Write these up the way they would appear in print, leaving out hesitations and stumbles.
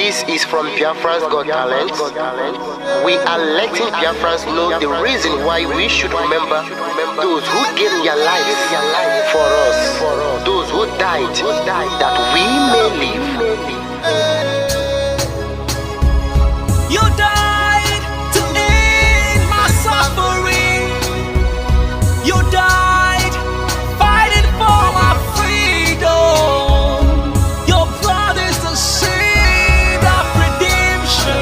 This is from Biafra's Got Talent. We are letting Biafrans know the reason why we should remember those who gave their lives for us, those who died that we may live. You died to end my suffering. You died fighting for my freedom. Your blood is the seed of redemption.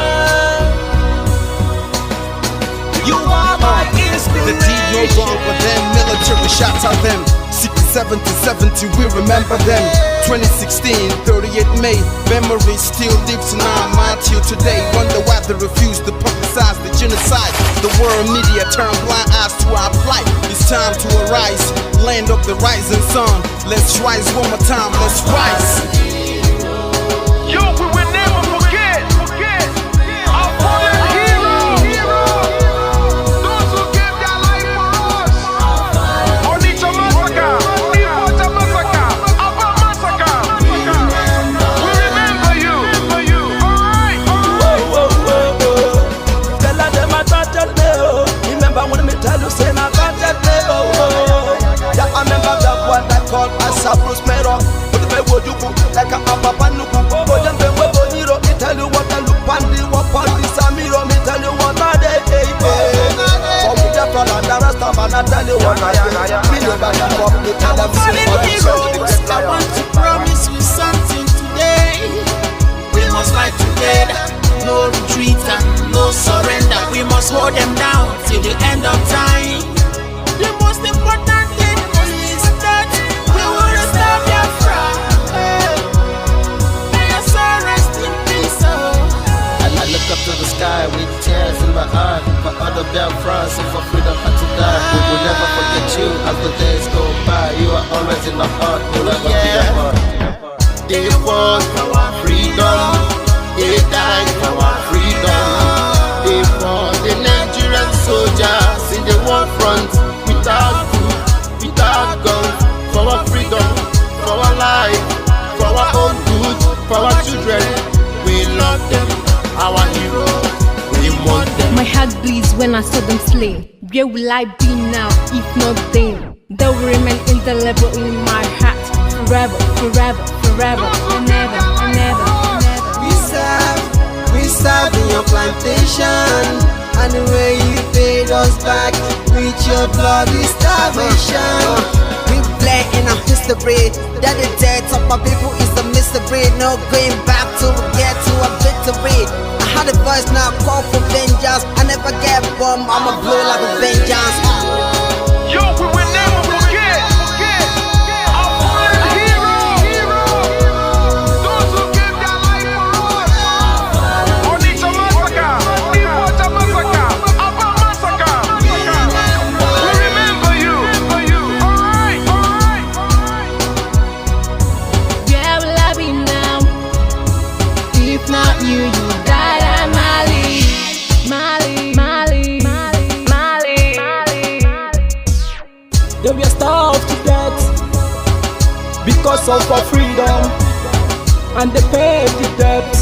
You are my inspiration. The deed no wrong with them, military shots at them. 67 to 70, we remember them. 2016, 38 May, memory still lives in our mind till today. Wonder why they refuse to publicize the genocide. The world media turn blind eyes to our plight. It's time to arise, land of the rising sun. Let's rise one more time, let's rise. Yo, we will never forget our fallen heroes. Those who gave their life for us. Onitsha massacre, Ipocha massacre, Aba massacre. We remember you. Alright. Tell them I got that day. Remember when me tell you say I got that day. Yeah, I remember that one that called us a Prospero. But the way you go like a papa nuku. But then when we go, me tell you what I look on the walk on the Samiro. Me tell you what I day. For we just follow the rest of man, I tell you what I do. Me know that you come to tell them. I want to promise you something today. We must fight together, no retreat and no surrender. We must hold them down till the end of time. The most important thing is that we will restore their May your soul rest in peace. I look up to the sky with tears in my eye. For other Biafrans and for freedom had to die. We will never forget you as the days go by. You are always in my heart, you'll never be apart. They fought for our freedom. They died for our freedom. They fought the Nigerian soldiers in the war front without food, without guns, for our freedom, for our life, for our own good, for our children. We love them, our heroes. We want them. My heart bleeds when I saw them slain. Where will I be now if not then? They will remain indelible in my heart forever, forever, forever, and never, and never, and never. We serve in your plantation, and the way you paid us back with your bloody starvation. We play in our history that the death of my people is a mystery. No going back to get to a victory. I had a voice now call for vengeance. I never get bombed, I'ma blow like a vengeance. Yo, we will never forget our fallen heroes. Those who gave their life for us. Onitsha massacre, Ipocha massacre, Aba massacre. We remember you. Alright. Where will I be now? If not you, you died at Mali. They were starved to death because of our freedom, and they paid the debt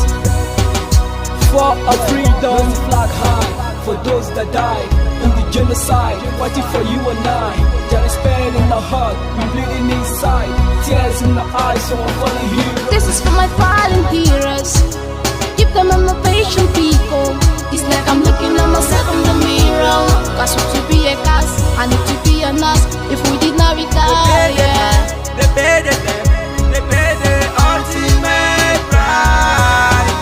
for our freedom. Flag high for those that died in the genocide, fighting for you and I. There is pain in our heart, we bleeding inside, tears in our eyes, so I'm falling here. This is for my fallen heroes. Give them a motivation, people. It's like I'm looking at myself in the mirror. Cause we to be a cast, I need to be a nurse. If we did not retire, yeah. They paid the ultimate price.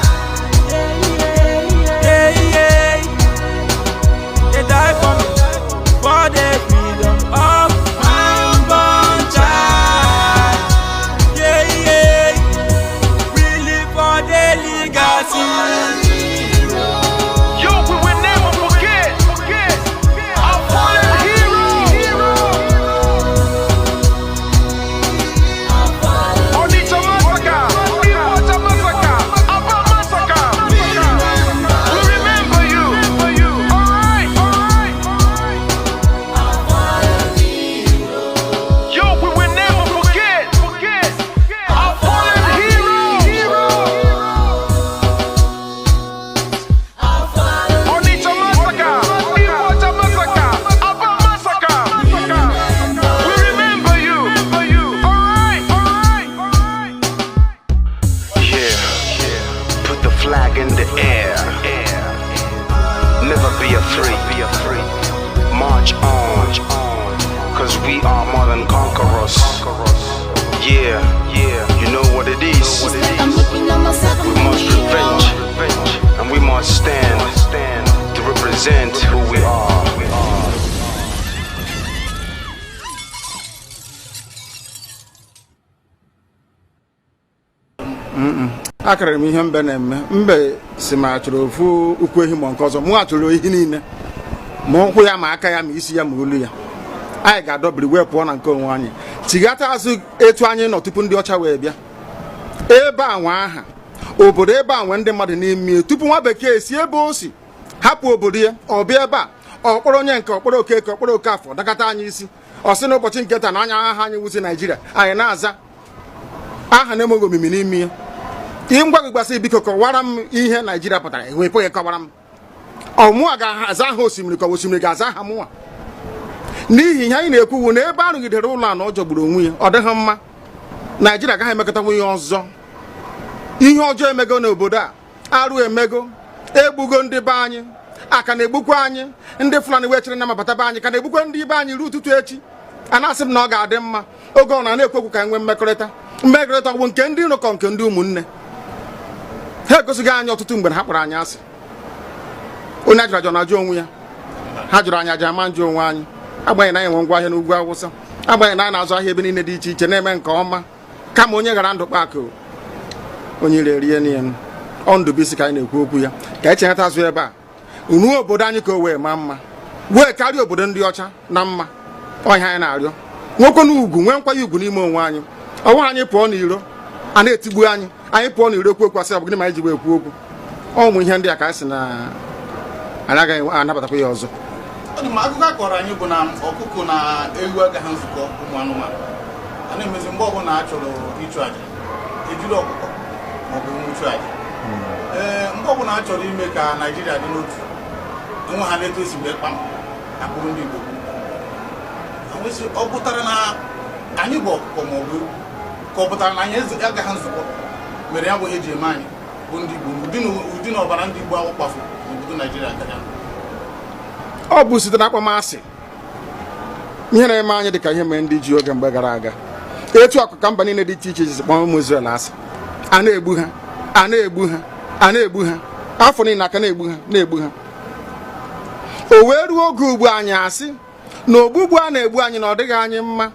They die for me, for the freedom of my unborn child. We live for the legacy. Yo, we will never forget our fallen heroes. Onitsha massacre, Ipocha massacre, Aba massacre. We remember you. Alright. Yo, we will never forget our fallen heroes. flag in the air. Never be afraid. March on, cause we are more than conquerors. Yeah, you know what it is. I'm looking at myself We in the must mirror. revenge, and we must stand to represent who we are. Akara m ihe mbe na-eme mbe si ma chọrọ ofu ukwu ehi ma nke ọzọ mụ achọrọ ehi niile ma ụkwụ ya ma aka ya ma isi ya ma olu ya anyị ga-adọbiri wee pụọ na nke onwe anyị tighata azụ etu anyị nọ tupu ndị ọcha wee bịa ebe a nwa aha obodo ebe a nwee ndị mmadụ n'ime tupu nwa bekee si ebe o si hapụ obodo ya ọ bịa ebe a ọkpọrọ onye nke ọkpọrọ okeke ọkpọrọ okafọ dakata anyị isi ọ sị n'ụbọchị nke taa na anya aha anyị wusi Naijiria anyị na-aza aha na-emeghị omimi n'ime ya ihe ngwa gị gbasị biko kọwara m ihe Naijiria pụtara enwepụghị kọwara m ọmụa ga-aza aha osimiri ka osimiri ga-aza aha mụnwa n'ihi ihe anyị na-ekwuwu na ebe a rụgidere ụlọ anọ ọ jọgburu onwe ya ọ dịghị mma Naijiria agaghị emekọtanwu ihe ọzọ ihe ọjọọ emego n'obodo a arụ emego egbugo ndị be anyị aka na-egbukwa anyị ndị Fulani wee chere na mabata be anyị ka na-egbukwa ndị be anyị ruo ụtụtụ echi a na-asị m na ọ ga-adị mma oge ọ na-ekwekwu ka nwee mmekọrịta ọgwụ nke ndị nụkọ nke ndị ụmụnne ha egosighị anyị ọtụtụ mgbe na ha kpọrọ anyị asị onye ajụrụ ajụ na-ajụ onwe ya ha jụrụ anyị aja ama njụ onwe anyị agbanyeghị na anyị nwe ngwa ahịa n'ugwu Awụsa agbanyeghị na anyị na-azụ ahịa ebe niile dị iche iche na-eme nke ọma kama onye ghara ndụ kpakụ onye rie niile ọ ndụ bụ isi ka anyị na-ekwu okwu ya ka anyị chenyeta azụ ebe a ruo obodo anyị ka o wee maa mma wee karịa obodo ndị ọcha na mma ọhịa anyị na-arịọ nwekwe n'ugwu nwee nkwanye ugwu n'ime onwe anyị ọnwa anyị pụọ n'iro a na-etigbu anyị pụọ n'iro okwu okwu asị ọ bụ gịnị ma anyị ji wee ekwu okwu ọnwụ ihe ndị a ka anyị sị na anyị agaghị anabatakwa ya ọzọ akụkọ a kọrọ anyị bụ na ọkụkọ na ewu agaghị nzukọ ụmụ anụmanụ a na-emezi mgbe ọbụla a chọrọ ịchụ aja ejiri ọkụkọ maọbụ nwụchụ aja mgbe ọbụla a chọrọ ime ka Naijiria dị n'otu enwe ha na-eto esi mgbe kpam akpụrụ ndị Igbo ọ pụtara na anyị bụ ọkụkọ maọbụ ewu ka ọ pụtara na anyị agaghị nzukọ mere ya bụ ihe ji eme anyị bụ ndị Igbo ụdị na ọbara ndị Igbo ahụ kpafu n'obodo Naijiria gaja ọ bụ site na akpọmasị ihe na-eme anyị dị ka ihe mere ndị ji oge mgbe gara aga etu akụ ka mba niile dị iche iche ji kpọọ ụmụ Izrel asị a na-egbu ha afọ niile aka na-egbu ha o wee ruo oge ugbu anyị asị na ogbugbu a na-egbu anyị na ọ dịghị anyị mma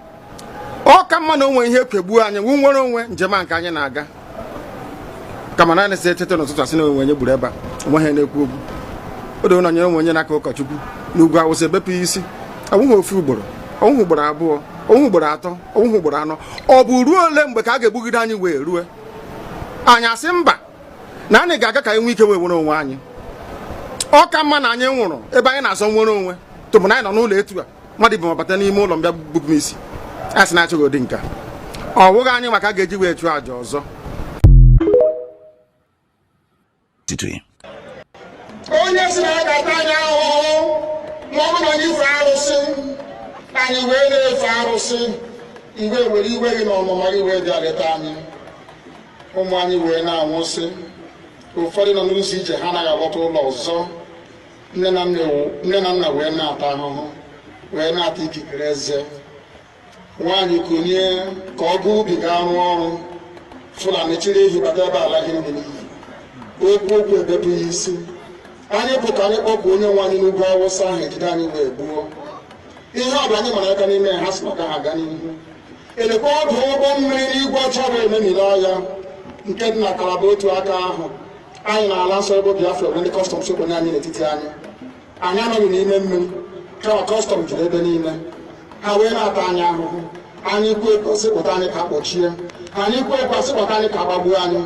ọ ka mma na onwe ihe kwegbuo anyị nwu nwere onwe njem a nke anyị na-aga kama na na-esi etete n'ụtụtụ asị na onwe onye gburu ebe a onweghị na-ekwu okwu o doo na onye onye n'aka ụkọchukwu n'ugwu Awụsa ebepụ isi ọnwụghị ofu ugboro ọnwụghị ugboro abụọ ọnwụghị ugboro atọ ọnwụghị ugboro anọ ọ bụ ruo ole mgbe ka a ga-egbugide anyị wee rue anyị asị mba na anyị ga-aga ka anyị nwee ike wee nwere onwe anyị ọ ka mma na anyị nwụrụ ebe anyị na-azọ nwere onwe tụbụ na anyị nọ n'ụlọ etu a mmadụ bụ mabata n'ime ụlọ mbịa bupụ m isi a sị na-achọghị ụdị nka ọ wụghị anyị maka a ga-eji wee chụọ àjà ọzọ onye si na ya ga-ata anyị ahụhụ ma ọ bụ na anyị ife arụsị anyị wee na-efe arụsị mgbe were iwe gị na ọmụma gị wee bịa leta anyị ụmụ anyị wee na-anwụsị ụfọdụ nọ n'ụzọ ije ha anaghị alọta ụlọ ọzọ nne na nna wee na-ata ahụhụ wee na-ata ikikere eze nwaanyị konye ka ọ gaa ubi gaa rụọ ọrụ Fulani chiri ehi bata ebe ala gị n'iyi okwu ebepụ ya isi anyị bụ ka anyị kpọpụ onye nwe anyị n'ugwu Awụsa ahụ ejide anyị wee gbuo ihe ọ bụ anyị mara aka n'ime ha sị maka ha aga n'ihu elekwa ọdụ ụgbọ mmiri n'igwe ọcha bụ ememiri ọhịa nke dị na Kalaba otu aka ahụ anyị na-ala nsọ ebe Biafra ebe ndị kọstọm sokwenye anyị n'etiti anyị anọghị n'ime mmiri kama kọstọm juru ebe niile ha wee na-ata anyị ahụhụ anyị kwuo sịpụta anyị ka kpọchie anyị kwuo sịpụta anyị ka gbagbuo anyị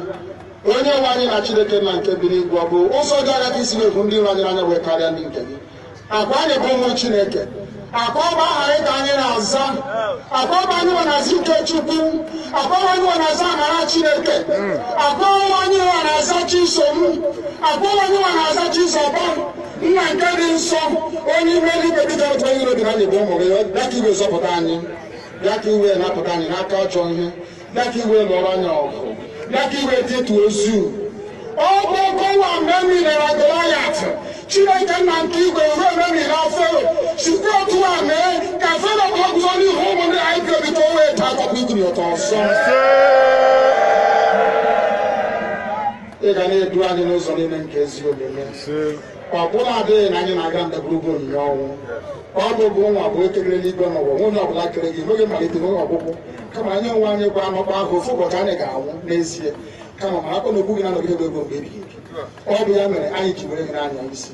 onye nwe anyị na Chineke na nke bi n'igwe ọ bụ ụzọ dị aga ka isi na-ekwu ndị iro anyị n'anya wee karịa ndị nke gị akwa anyị bụ ụmụ Chineke akwa ọba aha anyị ka anyị na-aza akwa ọba anyị nwe na-aza ike Chukwu akwa ọba anyị nwe na-aza amara Chineke akwa ọba anyị nwe na-aza Chisom akwa ọba anyị nwe na-aza Chizọba nna nke dị nsọ onye ime eluigwe dịka otu onye iro dị na anyị bụ ụmụ gị bịa ka iwe zọpụta anyị bịa ka iwe napụta anyị n'aka ọjọọ ihe bịa ka iwe lụọrọ anyị ọgụ bịa ka iwe dịtụ ozu ọgbọgọ wa mẹmi nara goliath chineke nna nke igwe ruo mẹmi na fero sikwa otu a mee ka fero gbọgụzọ n'ihu ụmụ ndị anyị ga-ebite onwe ta akọkọ igiri ọtọ ọsọ ị ga na-edu anyị n'ụzọ niile nke ezi omume ọ bụla adịghị na anyị na-aga ndagwurugwu onyinye ọnwụ ọ bụbụ nwa bụ ekele n'igwe n'ụwa nwunye ọbụla kere gị nweghị mmalite nweghị ọgwụgwụ kama anyị onwe anyị gwa anọkwa ahụ ofu ụbọchị anyị ga-anwụ n'ezie kama ma akọ na okwu gị na nọgide ego mgbe ebighị ebi ọ bụ ya mere anyị ji were gị n'anya isi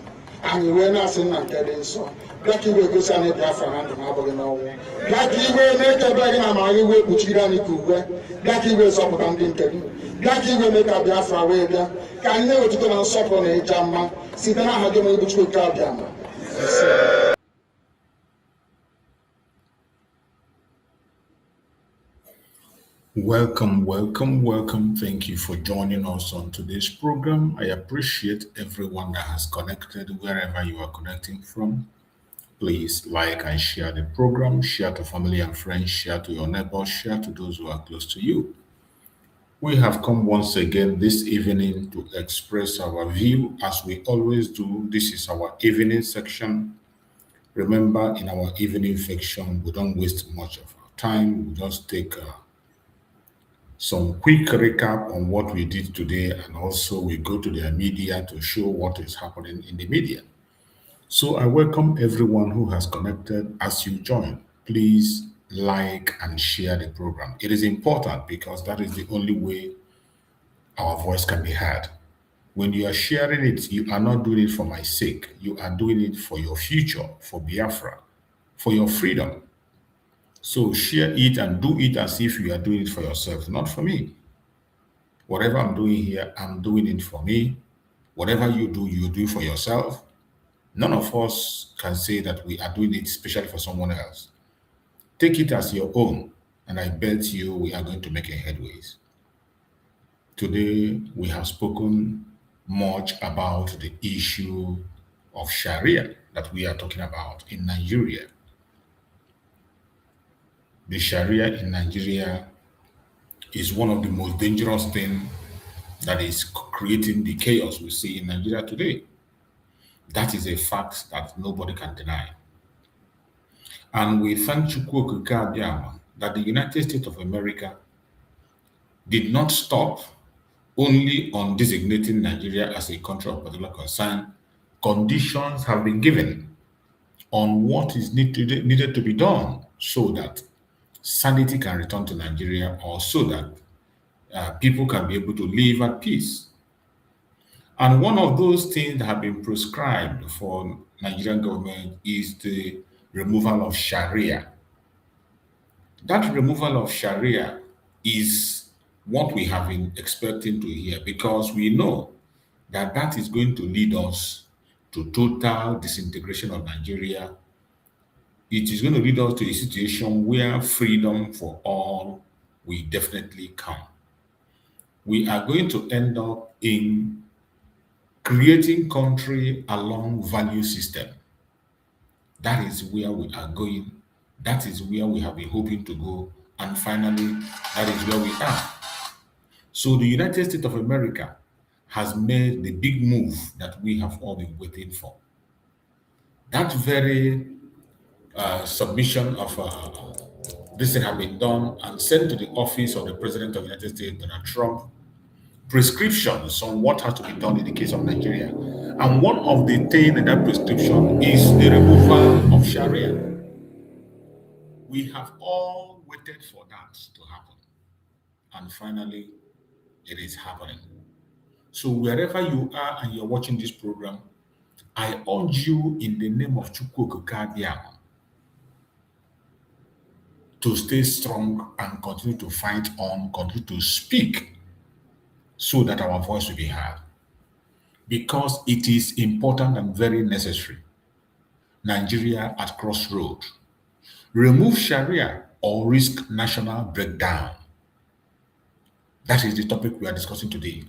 anyị wee na-asị nna nke dị nsọ bịa ka iwe gosi anyị Biafra na ndụ na-abụghị n'ọnwụ bịa ka iwe mee ka ebe gị na amara gị wee kpuchiri anyị ka uwe bịa ka iwe zọpụta ndị nke gị bịa ka iwe mee ka Biafra wee bịa ka anyị na-ewetụta na nsọpụrụ na ịja mma site n'aha gị onye bụ Chukwu nke abịa ma Welcome. Thank you for joining us on today's program. I appreciate everyone that has connected wherever you are connecting from. Please like and share the program, share to family and friends, share to your neighbors, share to those who are close to you. We have come once again this evening to express our view as we always do. This is our evening section. Remember, in our evening section, we don't waste much of our time. We just take some quick recap on what we did today, and also we go to the media to show what is happening in the media. So I welcome everyone who has connected. As you join, please like and share the program. It is important because that is the only way our voice can be heard. When you are sharing it, you are not doing it for my sake. You are doing it for your future, for Biafra, for your freedom. So share it and do it as if you are doing it for yourself, not for me. Whatever I'm doing here, I'm doing it for me. Whatever you do for yourself. None of us can say that we are doing it especially for someone else. Take it as your own, and I bet you we are going to make a headways. Today, we have spoken much about the issue of Sharia that we are talking about in Nigeria. The Sharia in Nigeria is one of the most dangerous things that is creating the chaos we see in Nigeria today. That is a fact that nobody can deny. And we thank Chukwu Okike Abiama that the United States of America did not stop only on designating Nigeria as a country of particular concern. Conditions have been given on what is needed to be done so that sanity can return to Nigeria, or so that people can be able to live at peace. And one of those things that have been prescribed for Nigerian government is the removal of Sharia. That removal of Sharia is what we have been expecting to hear, because we know that that is going to lead us to total disintegration of Nigeria. It is going to lead us to a situation where freedom for all will definitely come. We are going to end up in creating country along value system. That is where we are going. That is where we have been hoping to go. And finally, that is where we are. So the United States of America has made the big move that we have all been waiting for. That very submission of this thing have been done and sent to the office of the President of the United States, Donald Trump, prescriptions on what has to be done in the case of Nigeria. And one of the things in that prescription is the removal of Sharia. We have all waited for that to happen. And finally, it is happening. So wherever you are and you're watching this program, I urge you in the name of Chukwu Okike Abiama to stay strong and continue to fight on, continue to speak so that our voice will be heard. Because it is important and very necessary. Nigeria at crossroads. Remove Sharia or risk national breakdown. That is the topic we are discussing today.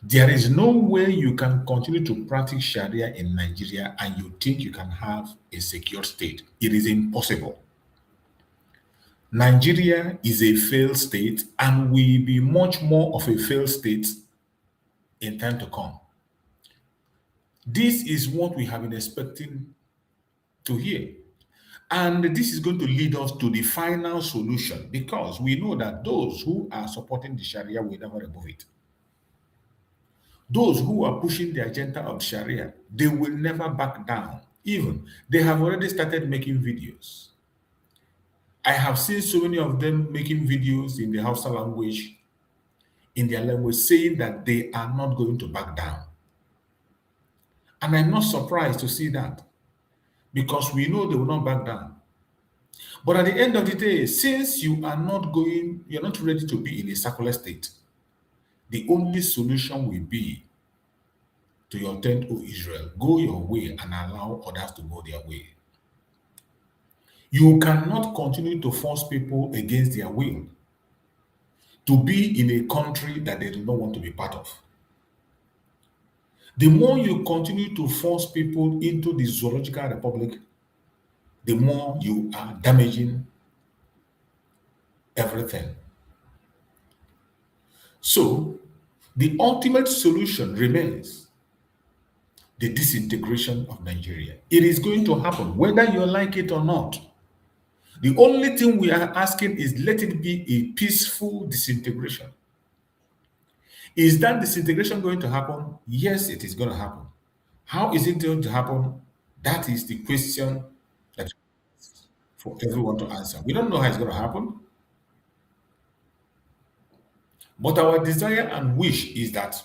There is no way you can continue to practice Sharia in Nigeria and you think you can have a secure state. It is impossible. Nigeria is a failed state and will be much more of a failed state in time to come. This is what we have been expecting to hear. And this is going to lead us to the final solution because we know that those who are supporting the Sharia will never remove it. Those who are pushing the agenda of Sharia, they will never back down. Even they have already started making videos. I have seen so many of them making videos in the Hausa language, in their language, saying that they are not going to back down. And I'm not surprised to see that because we know they will not back down. But at the end of the day, since you're not ready to be in a secular state, the only solution will be to your tent, O Israel, go your way and allow others to go their way. You cannot continue to force people against their will to be in a country that they do not want to be part of. The more you continue to force people into the zoological republic, the more you are damaging everything. So, the ultimate solution remains the disintegration of Nigeria. It is going to happen, whether you like it or not. The only thing we are asking is let it be a peaceful disintegration. Is that disintegration going to happen? Yes, it is going to happen. How is it going to happen? That is the question that for everyone to answer. We don't know how it's going to happen. But our desire and wish is that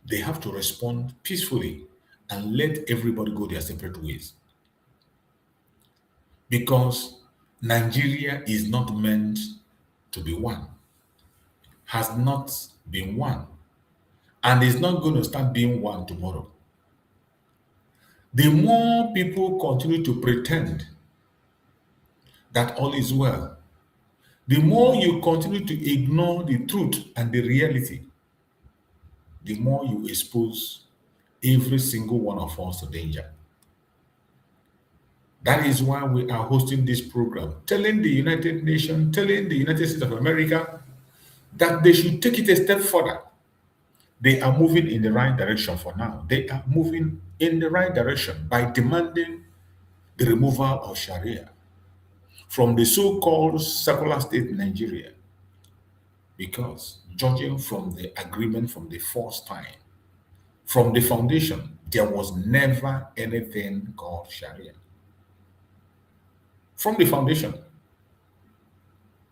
they have to respond peacefully and let everybody go their separate ways. Because Nigeria is not meant to be one, has not been one, and is not going to start being one tomorrow. The more people continue to pretend that all is well, the more you continue to ignore the truth and the reality, the more you expose every single one of us to danger. That is why we are hosting this program, telling the United Nations, telling the United States of America that they should take it a step further. They are moving in the right direction for now. They are moving in the right direction by demanding the removal of Sharia from the so-called secular state in Nigeria. Because judging from the agreement from the first time, from the foundation, there was never anything called Sharia. From the foundation,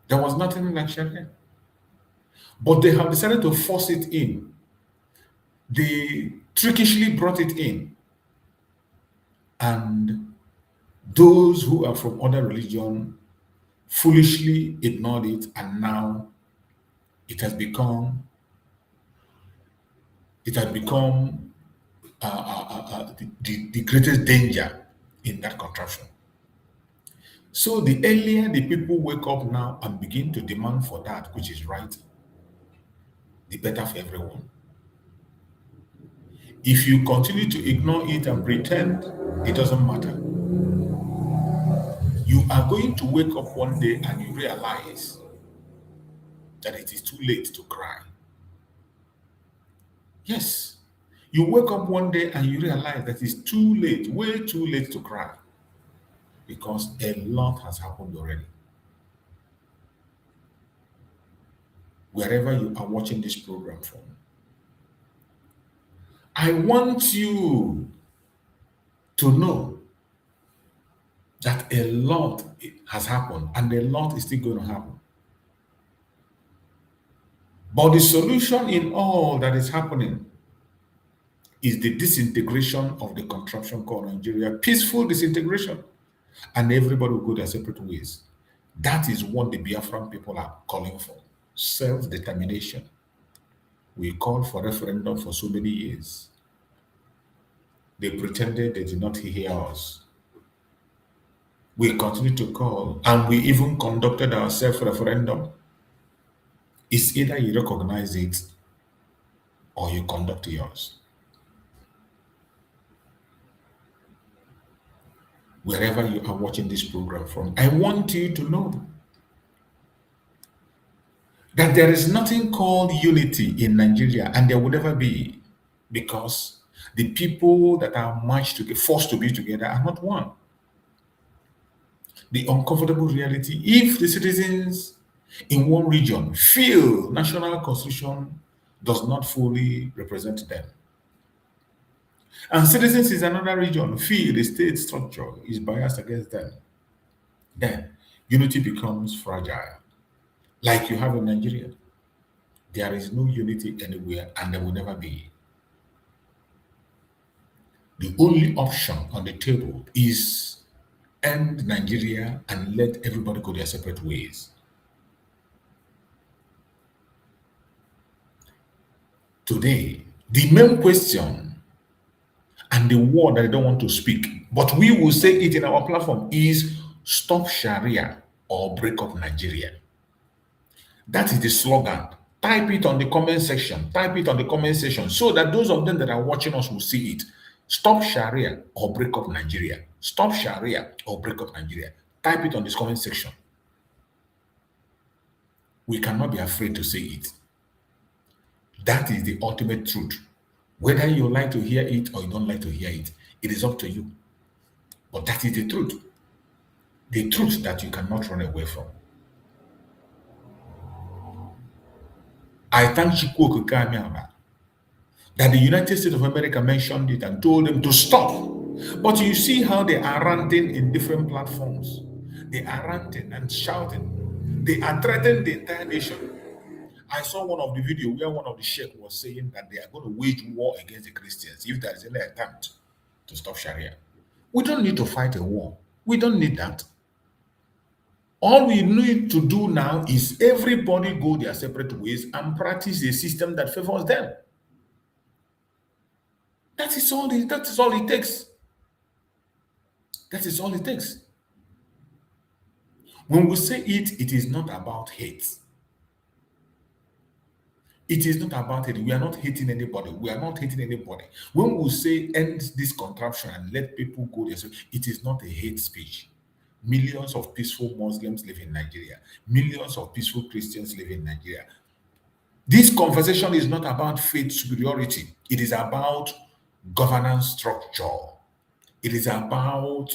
there was nothing like Sharia. But they have decided to force it in. They trickishly brought it in. And those who are from other religion foolishly ignored it, and now it has become the greatest danger in that contraption. So the earlier the people wake up now and begin to demand for that which is right, the better for everyone. If you continue to ignore it and pretend it doesn't matter, you are going to wake up one day and you realize that it is too late to cry. Yes, you wake up one day and you realize that it's too late, way too late to cry, because a lot has happened already. Wherever you are watching this program from, I want you to know that a lot has happened and a lot is still going to happen. But the solution in all that is happening is the disintegration of the contraption called Nigeria, peaceful disintegration, and everybody will go their separate ways. That is what the Biafran people are calling for, self-determination. We called for referendum for so many years. They pretended they did not hear us. We continue to call, and we even conducted our self-referendum. It's either you recognize it or you conduct yours. Wherever you are watching this program from, I want you to know that there is nothing called unity in Nigeria and there will never be, because the people that are marched together, forced to be together, are not one. The uncomfortable reality, if the citizens in one region feel national constitution does not fully represent them, and citizens in another region feel the state structure is biased against them, then unity becomes fragile, like you have in Nigeria. There is no unity anywhere and there will never be. The only option on the table is end Nigeria and let everybody go their separate ways. Today, the main question and the word that they don't want to speak, but we will say it in our platform, is stop Sharia or break up Nigeria. That is the slogan. Type it on the comment section. Type it on the comment section so that those of them that are watching us will see it. Stop Sharia or break up Nigeria. Stop Sharia or break up Nigeria. Type it on this comment section. We cannot be afraid to say it. That is the ultimate truth. Whether you like to hear it or you don't like to hear it, it is up to you. But that is the truth. The truth that you cannot run away from. I thank Chukwu Okeke that the United States of America mentioned it and told them to stop. But you see how they are ranting in different platforms. They are ranting and shouting. They are threatening the entire nation. I saw one of the video where one of the sheikh was saying that they are going to wage war against the Christians if there is any attempt to stop Sharia. We don't need to fight a war. We don't need that. All we need to do now is everybody go their separate ways and practice a system that favors them. That is all it takes. That is all it takes. When we say it, it is not about hate. It is not about it. We are not hating anybody. We are not hating anybody. When we say end this contraption and let people go their separate, it is not a hate speech. Millions of peaceful Muslims live in Nigeria. Millions of peaceful Christians live in Nigeria. This conversation is not about faith superiority. It is about governance structure. It is about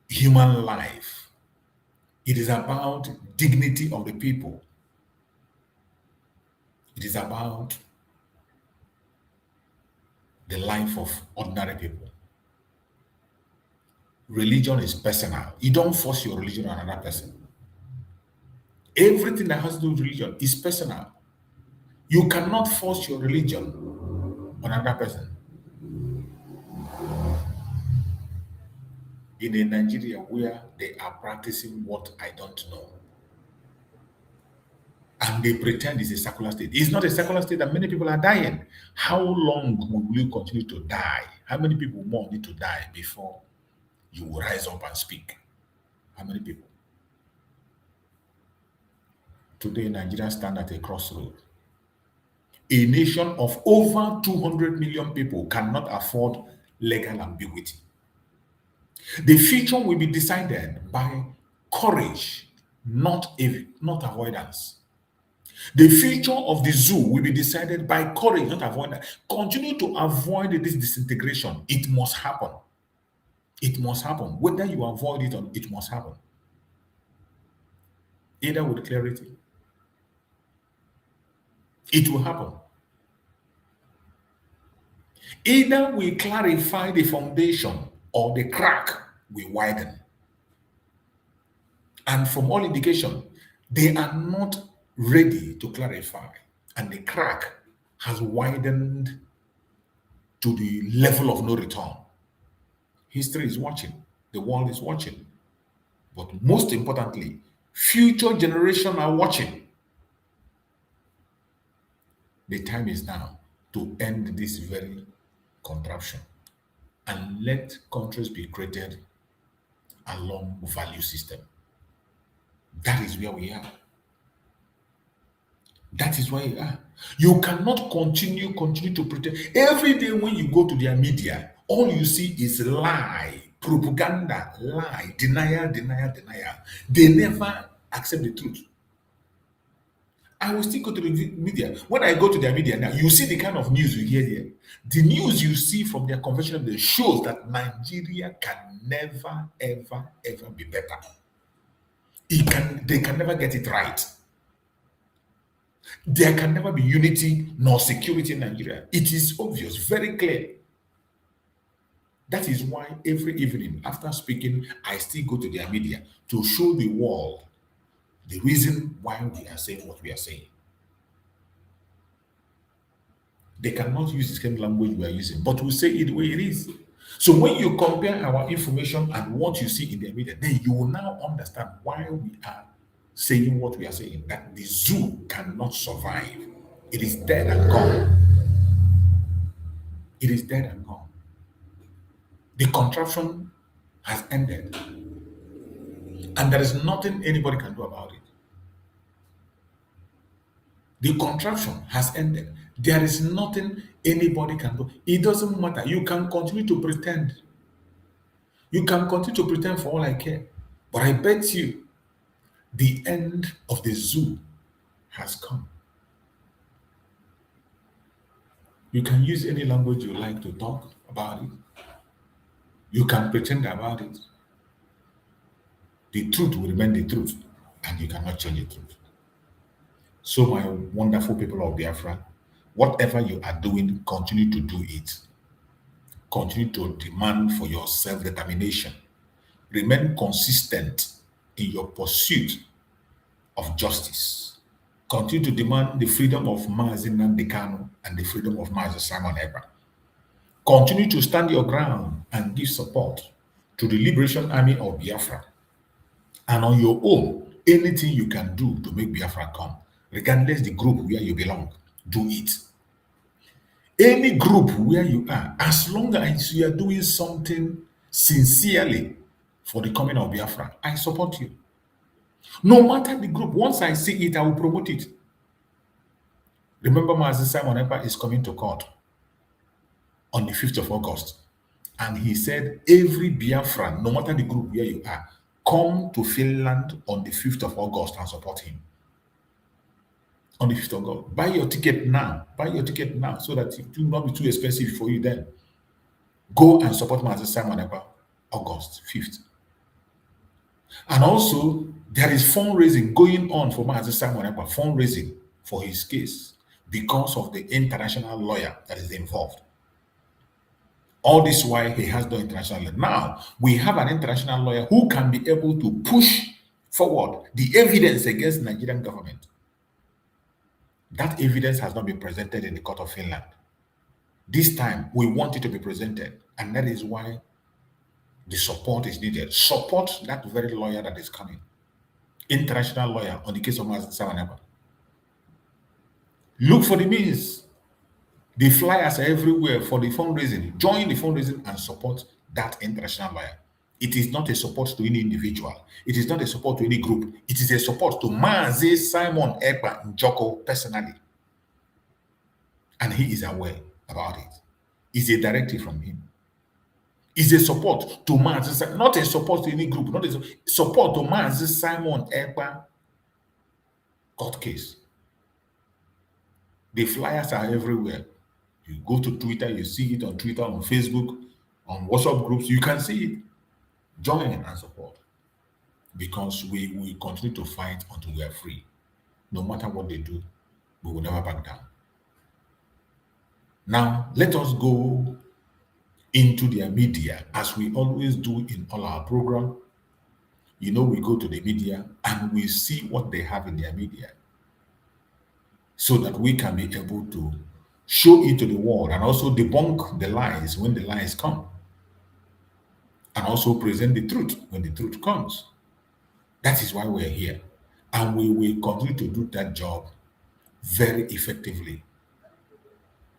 human life. It is about dignity of the people. It is about the life of ordinary people. Religion is personal. You don't force your religion on another person. Everything that has to do with religion is personal. You cannot force your religion on another person. In a Nigeria where they are practicing what I don't know, and they pretend it's a secular state. It's not a secular state and many people are dying. How long will you continue to die? How many people more need to die before you will rise up and speak? How many people? Today, Nigeria stands at a crossroads. A nation of over 200 million people cannot afford legal ambiguity. The future will be decided by courage, not avoidance. The future of the zoo will be decided by courage, not avoidance. Continue to avoid this disintegration. It must happen. It must happen. Whether you avoid it or it must happen. Either with clarity. It will happen. Either we clarify the foundation or the crack will widen. And from all indication, they are not ready to clarify. And the crack has widened to the level of no return. History is watching. The world is watching. But most importantly, future generations are watching. The time is now to end this very contraption and let countries be created along value system. That is where we are. That is where we are. You cannot continue to pretend. Every day when you go to their media, all you see is lie, propaganda, lie, denial. They never accept the truth. I will still go to the media. When I go to their media now, you see the kind of news you hear here. The news you see from their conventional media shows that Nigeria can never, ever, ever be better. They can never get it right. There can never be unity nor security in Nigeria. It is obvious, very clear. That is why every evening after speaking, I still go to their media to show the world the reason why we are saying what we are saying. They cannot use the same language we are using, but we say it the way it is. So when you compare our information and what you see in the media, then you will now understand why we are saying what we are saying, that the zoo cannot survive. It is dead and gone. It is dead and gone. The contraption has ended. And there is nothing anybody can do about it. The contraption has ended. There is nothing anybody can do. It doesn't matter. You can continue to pretend. You can continue to pretend for all I care. But I bet you the end of the zoo has come. You can use any language you like to talk about it. You can pretend about it. The truth will remain the truth, and you cannot change the truth. So, my wonderful people of Biafra, whatever you are doing, continue to do it. Continue to demand for your self-determination. Remain consistent in your pursuit of justice. Continue to demand the freedom of Mazi Nnamdi Kanu and the freedom of Mazi Simon Ekpa. Continue to stand your ground and give support to the Liberation Army of Biafra. And on your own, anything you can do to make Biafra come, regardless the group where you belong, do it. Any group where you are, as long as you are doing something sincerely for the coming of Biafra, I support you. No matter the group, once I see it, I will promote it. Remember, Mazi Simon Ekpa is coming to court on the 5th of August. And he said, every Biafran, no matter the group where you are, come to Finland on the 5th of August and support him. On the 5th of August. Buy your ticket now. Buy your ticket now so that it will not be too expensive for you then. Go and support Mazi Simon Ekpa August 5th. And also, there is fundraising going on for Mazi Simon Ekpa, fundraising for his case because of the international lawyer that is involved. All this while he has no international lawyer. Now, we have an international lawyer who can be able to push forward the evidence against the Nigerian government. That evidence has not been presented in the court of Finland. This time, we want it to be presented, and that is why the support is needed. Support that very lawyer that is coming. International lawyer on the case of Mazi Simon Ekpa. Look for the means. The flyers are everywhere for the fundraising. Join the fundraising and support that international lawyer. It is not a support to any individual. It is not a support to any group. It is a support to Mazi Simon Ekpa Njoko personally. And he is aware about it. It's a directive from him. It's a support to Mazi Simon, not a support to any group, not a support to Mazi Simon Ekpa court case. The flyers are everywhere. You go to Twitter, you see it on Twitter, on Facebook, on WhatsApp groups, you can see it. Join and support. Because we will continue to fight until we are free. No matter what they do, we will never back down. Now, let us go into their media, as we always do in all our program. You know, we go to the media and we see what they have in their media, so that we can be able to show it to the world and also debunk the lies when the lies come, and also present the truth when the truth comes. That is why we're here, and we will continue to do that job very effectively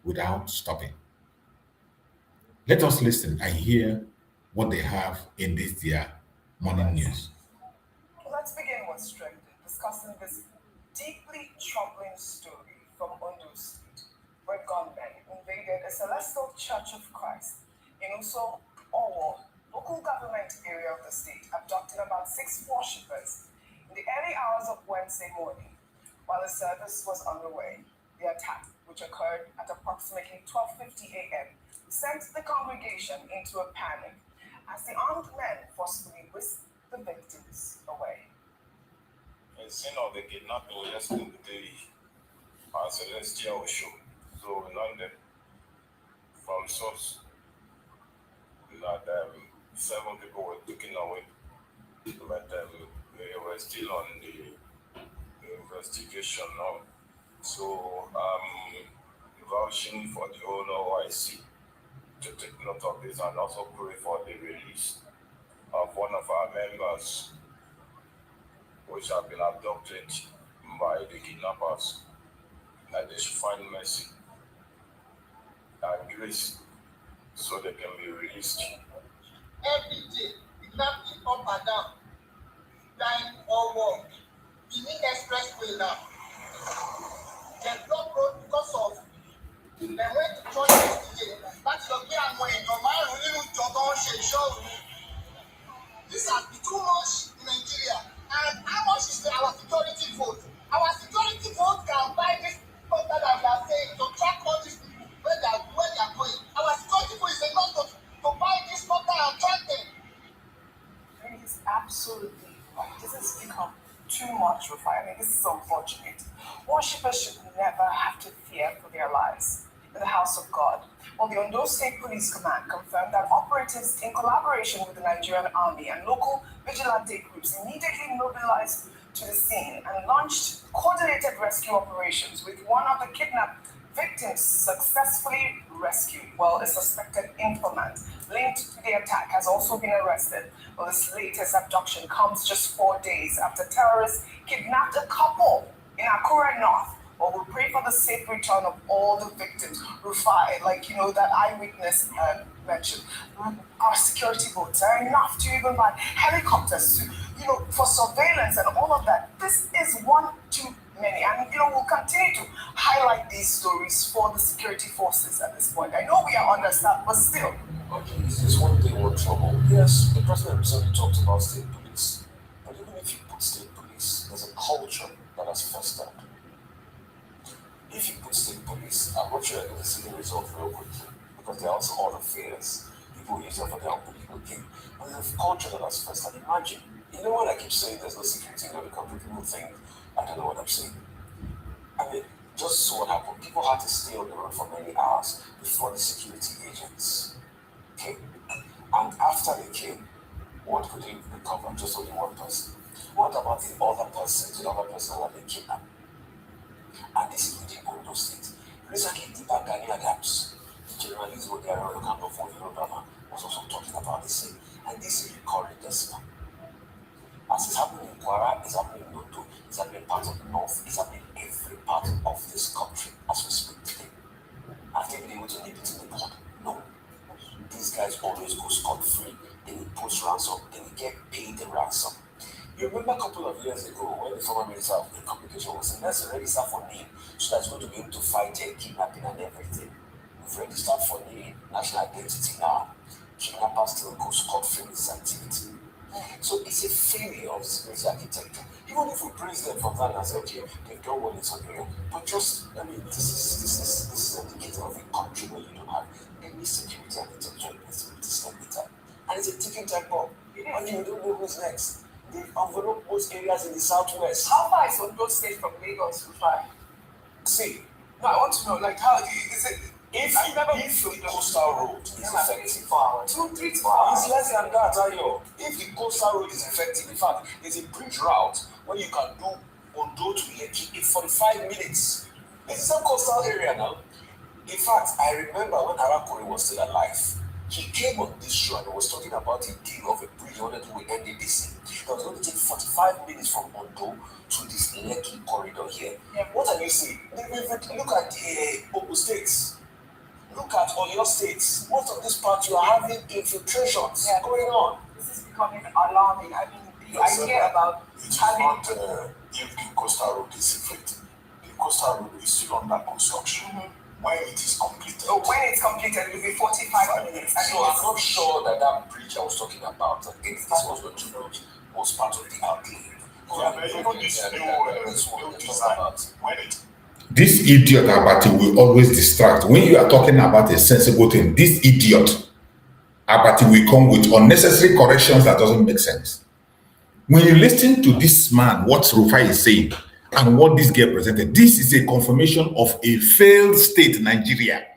without stopping. Let us listen and hear what they have in this their morning news. Let's begin with strength, discussing this deeply troubling story from Ondo State, where gunmen invaded a Celestial Church of Christ in Uso Owo, local government area of the state, abducting about 6 worshippers in the early hours of Wednesday morning. While the service was underway, the attack, which occurred at approximately 12:50 a.m., sent the congregation into a panic as the armed men forcefully whisked the victims away. The scene of the kidnapping was yesterday at Celestial Show. So in London, from source, that 7 people were taken away, but they were still on the investigation now. So vouching for the whole OIC to take note of this and also pray for the release of one of our members, which have been abducted by the kidnappers, that they should find mercy and grace so they can be released. Every day, kidnapping up and down, time or walk. The main expressway now. They block road because of they went to church yesterday. That's the way I'm going. No man really don't show. This has been too much in Nigeria. And how much is our security vote? Our security vote can buy this poster that we are saying to track all these people where they are going. Our security vote is enough to buy this poster and track them. It is absolutely right. This has become too much with fire. I mean, this is unfortunate. Worshippers should never have to fear for their lives in the house of God. Well, the Ondo State Police Command confirmed that operatives, in collaboration with the Nigerian Army and local vigilante groups, immediately mobilized to the scene and launched coordinated rescue operations, with one of the kidnapped victims successfully rescued, while a suspected informant linked to the attack has also been arrested. Well, this latest abduction comes just 4 days after terrorists kidnapped a couple in Akure North. Well, we'll pray for the safe return of all the victims. Rufai, that eyewitness mentioned, our security votes are enough to even buy helicopters to, for surveillance and all of that. This is one too many. And, we'll continue to highlight these stories for the security forces at this point. I know we are understaffed, but still. Okay, this is one thing we're trouble. Yes, the president recently talked about state police. But even if you put state police, there's a culture that has festered. If you put state police, I'm not sure you're going to see the result real quickly, because they're also all affairs. People use them for their own political gain. But there's a culture that has festered. Imagine, when I keep saying there's no security in the country, people think I don't know what I'm saying. I mean, just so what happened, people had to stay on the road for many hours before the security agents came. And after they came, what could they recover? Just only one person. What about the other person that they kidnapped? And this is within Ondo State. Recently, the Gani Adams, the journalist who they are kind of for Yoruba, was also talking about the same. And this is recurring this now. As it's happening in Kwara, it's happening in Ondo, it's happening in part of the north, it's happening in every part of this country as we speak today. Have they been able to nip it in the bud? No. These guys always go scot-free. They will post ransom, they will get paid the ransom. You remember a couple of years ago when the former Minister of Communication was saying, let's register for NIM so that's going to be able to fight kidnapping and everything. We've registered for NIM, national identity now. Kidnappers still go scot-free with this activity. So it's a failure of security architecture. Even if we praise them for that and say, okay, they've done well in some area, but just, this is an indicator of a country where you don't have any security architecture, it's stability. And it's a ticking time bomb. And you don't know who's next. They envelop most areas in the southwest. How far is Ondo State from Lagos to fly? See, no, I want to know, how is it? If the coastal road is effective, 2-3 hours. It's less than that, Ayo. If the coastal road is effective, in fact, there's a bridge route where you can do Ondo to Lekki in 45 minutes. It's the same coastal area now. In fact, I remember when Arakore was still alive, he came on this show and he was talking about a deal of a bridge he wanted to do with NDDC. That was going to take 45 minutes from Ondo to this Lekki corridor here. Yeah. What are you saying? Look at the Ogun states. Look at all your states. Most of this part you are having infiltrations going on. This is becoming alarming. I mean, the idea about having if the coastal road is effective. The coastal road is still under construction. When it is completed. So when it's completed, it will be 45 minutes. So I'm not sure that bridge I was talking about, if this was going to be was part of the outlay. This idiot Abati will always distract. When you are talking about a sensible thing, this idiot Abati will come with unnecessary corrections that doesn't make sense. When you listen to this man, what Rufai is saying, and what this girl presented, this is a confirmation of a failed state, Nigeria,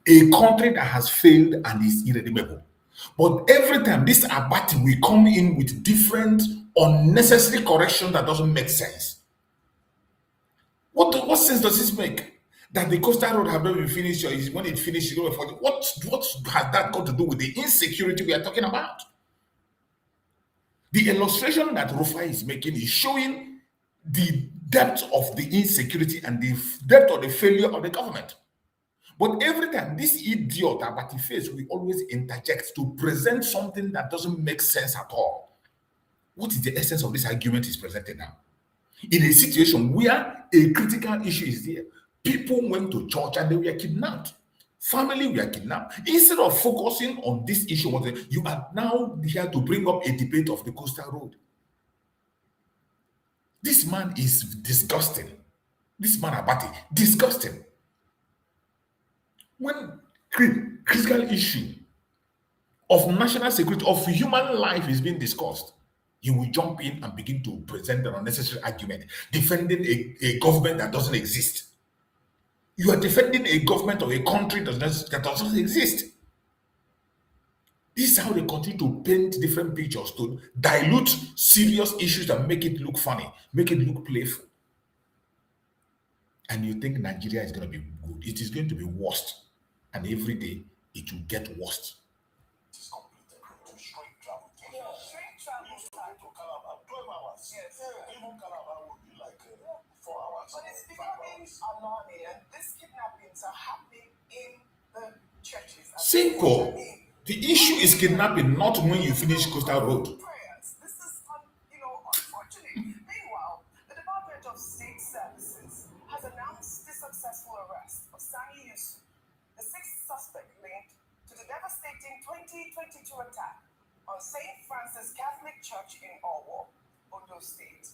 a country that has failed and is irredeemable. But every time this Abati will come in with different unnecessary corrections that doesn't make sense. What sense does this make? That the coastal road have not been finished, or is when it finishes, what has that got to do with the insecurity we are talking about? The illustration that Rufai is making is showing the depth of the insecurity and the depth of the failure of the government. But every time this idiot Abati face will always interject to present something that doesn't make sense at all. What is the essence of this argument he's presenting now? In a situation where a critical issue is there, people went to church and they were kidnapped. Family were kidnapped. Instead of focusing on this issue, you are now here to bring up a debate of the coastal road. This man is disgusting. This man Abati, disgusting. When critical issue of national security, of human life is being discussed, you will jump in and begin to present an unnecessary argument, defending a government that doesn't exist. You are defending a government of a country that doesn't exist. This is how they continue to paint different pictures to dilute serious issues and make it look funny, make it look playful. And you think Nigeria is going to be good. It is going to be worse. And every day, it will get worse. But it's becoming alarming, and these kidnappings are happening in the churches. Simple. The issue is kidnapping, not when you finish Coastal Road. This is, unfortunate. Meanwhile, the Department of State Services has announced the successful arrest of Sani Yusuf, the sixth suspect linked to the devastating 2022 attack on St. Francis Catholic Church in Owo, Ondo State,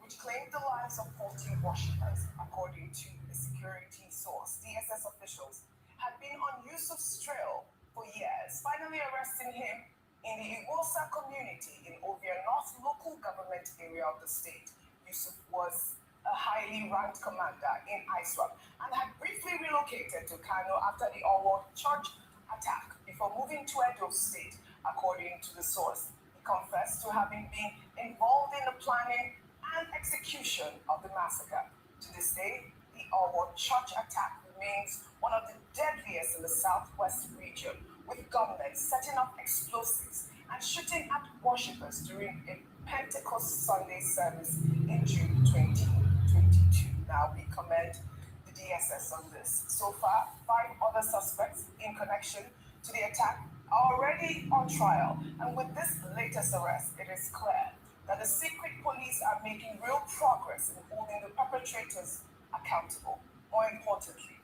which claimed the lives of 14 worshippers, according to a security source. DSS officials had been on Yusuf's trail for years, finally arresting him in the Iwosa community in Ovia North local government area of the state. Yusuf was a highly ranked commander in ISWAP and had briefly relocated to Kano after the Owo church attack before moving to Edo State, according to the source. He confessed to having been involved in the planning and execution of the massacre. To this day, the Owo church attack remains one of the deadliest in the southwest region, with gunmen setting up explosives and shooting at worshippers during a Pentecost Sunday service in June 2022. Now we commend the DSS on this. So far, 5 other suspects in connection to the attack are already on trial, and with this latest arrest, it is clear that the secret police are making real progress in holding the perpetrators accountable. More importantly,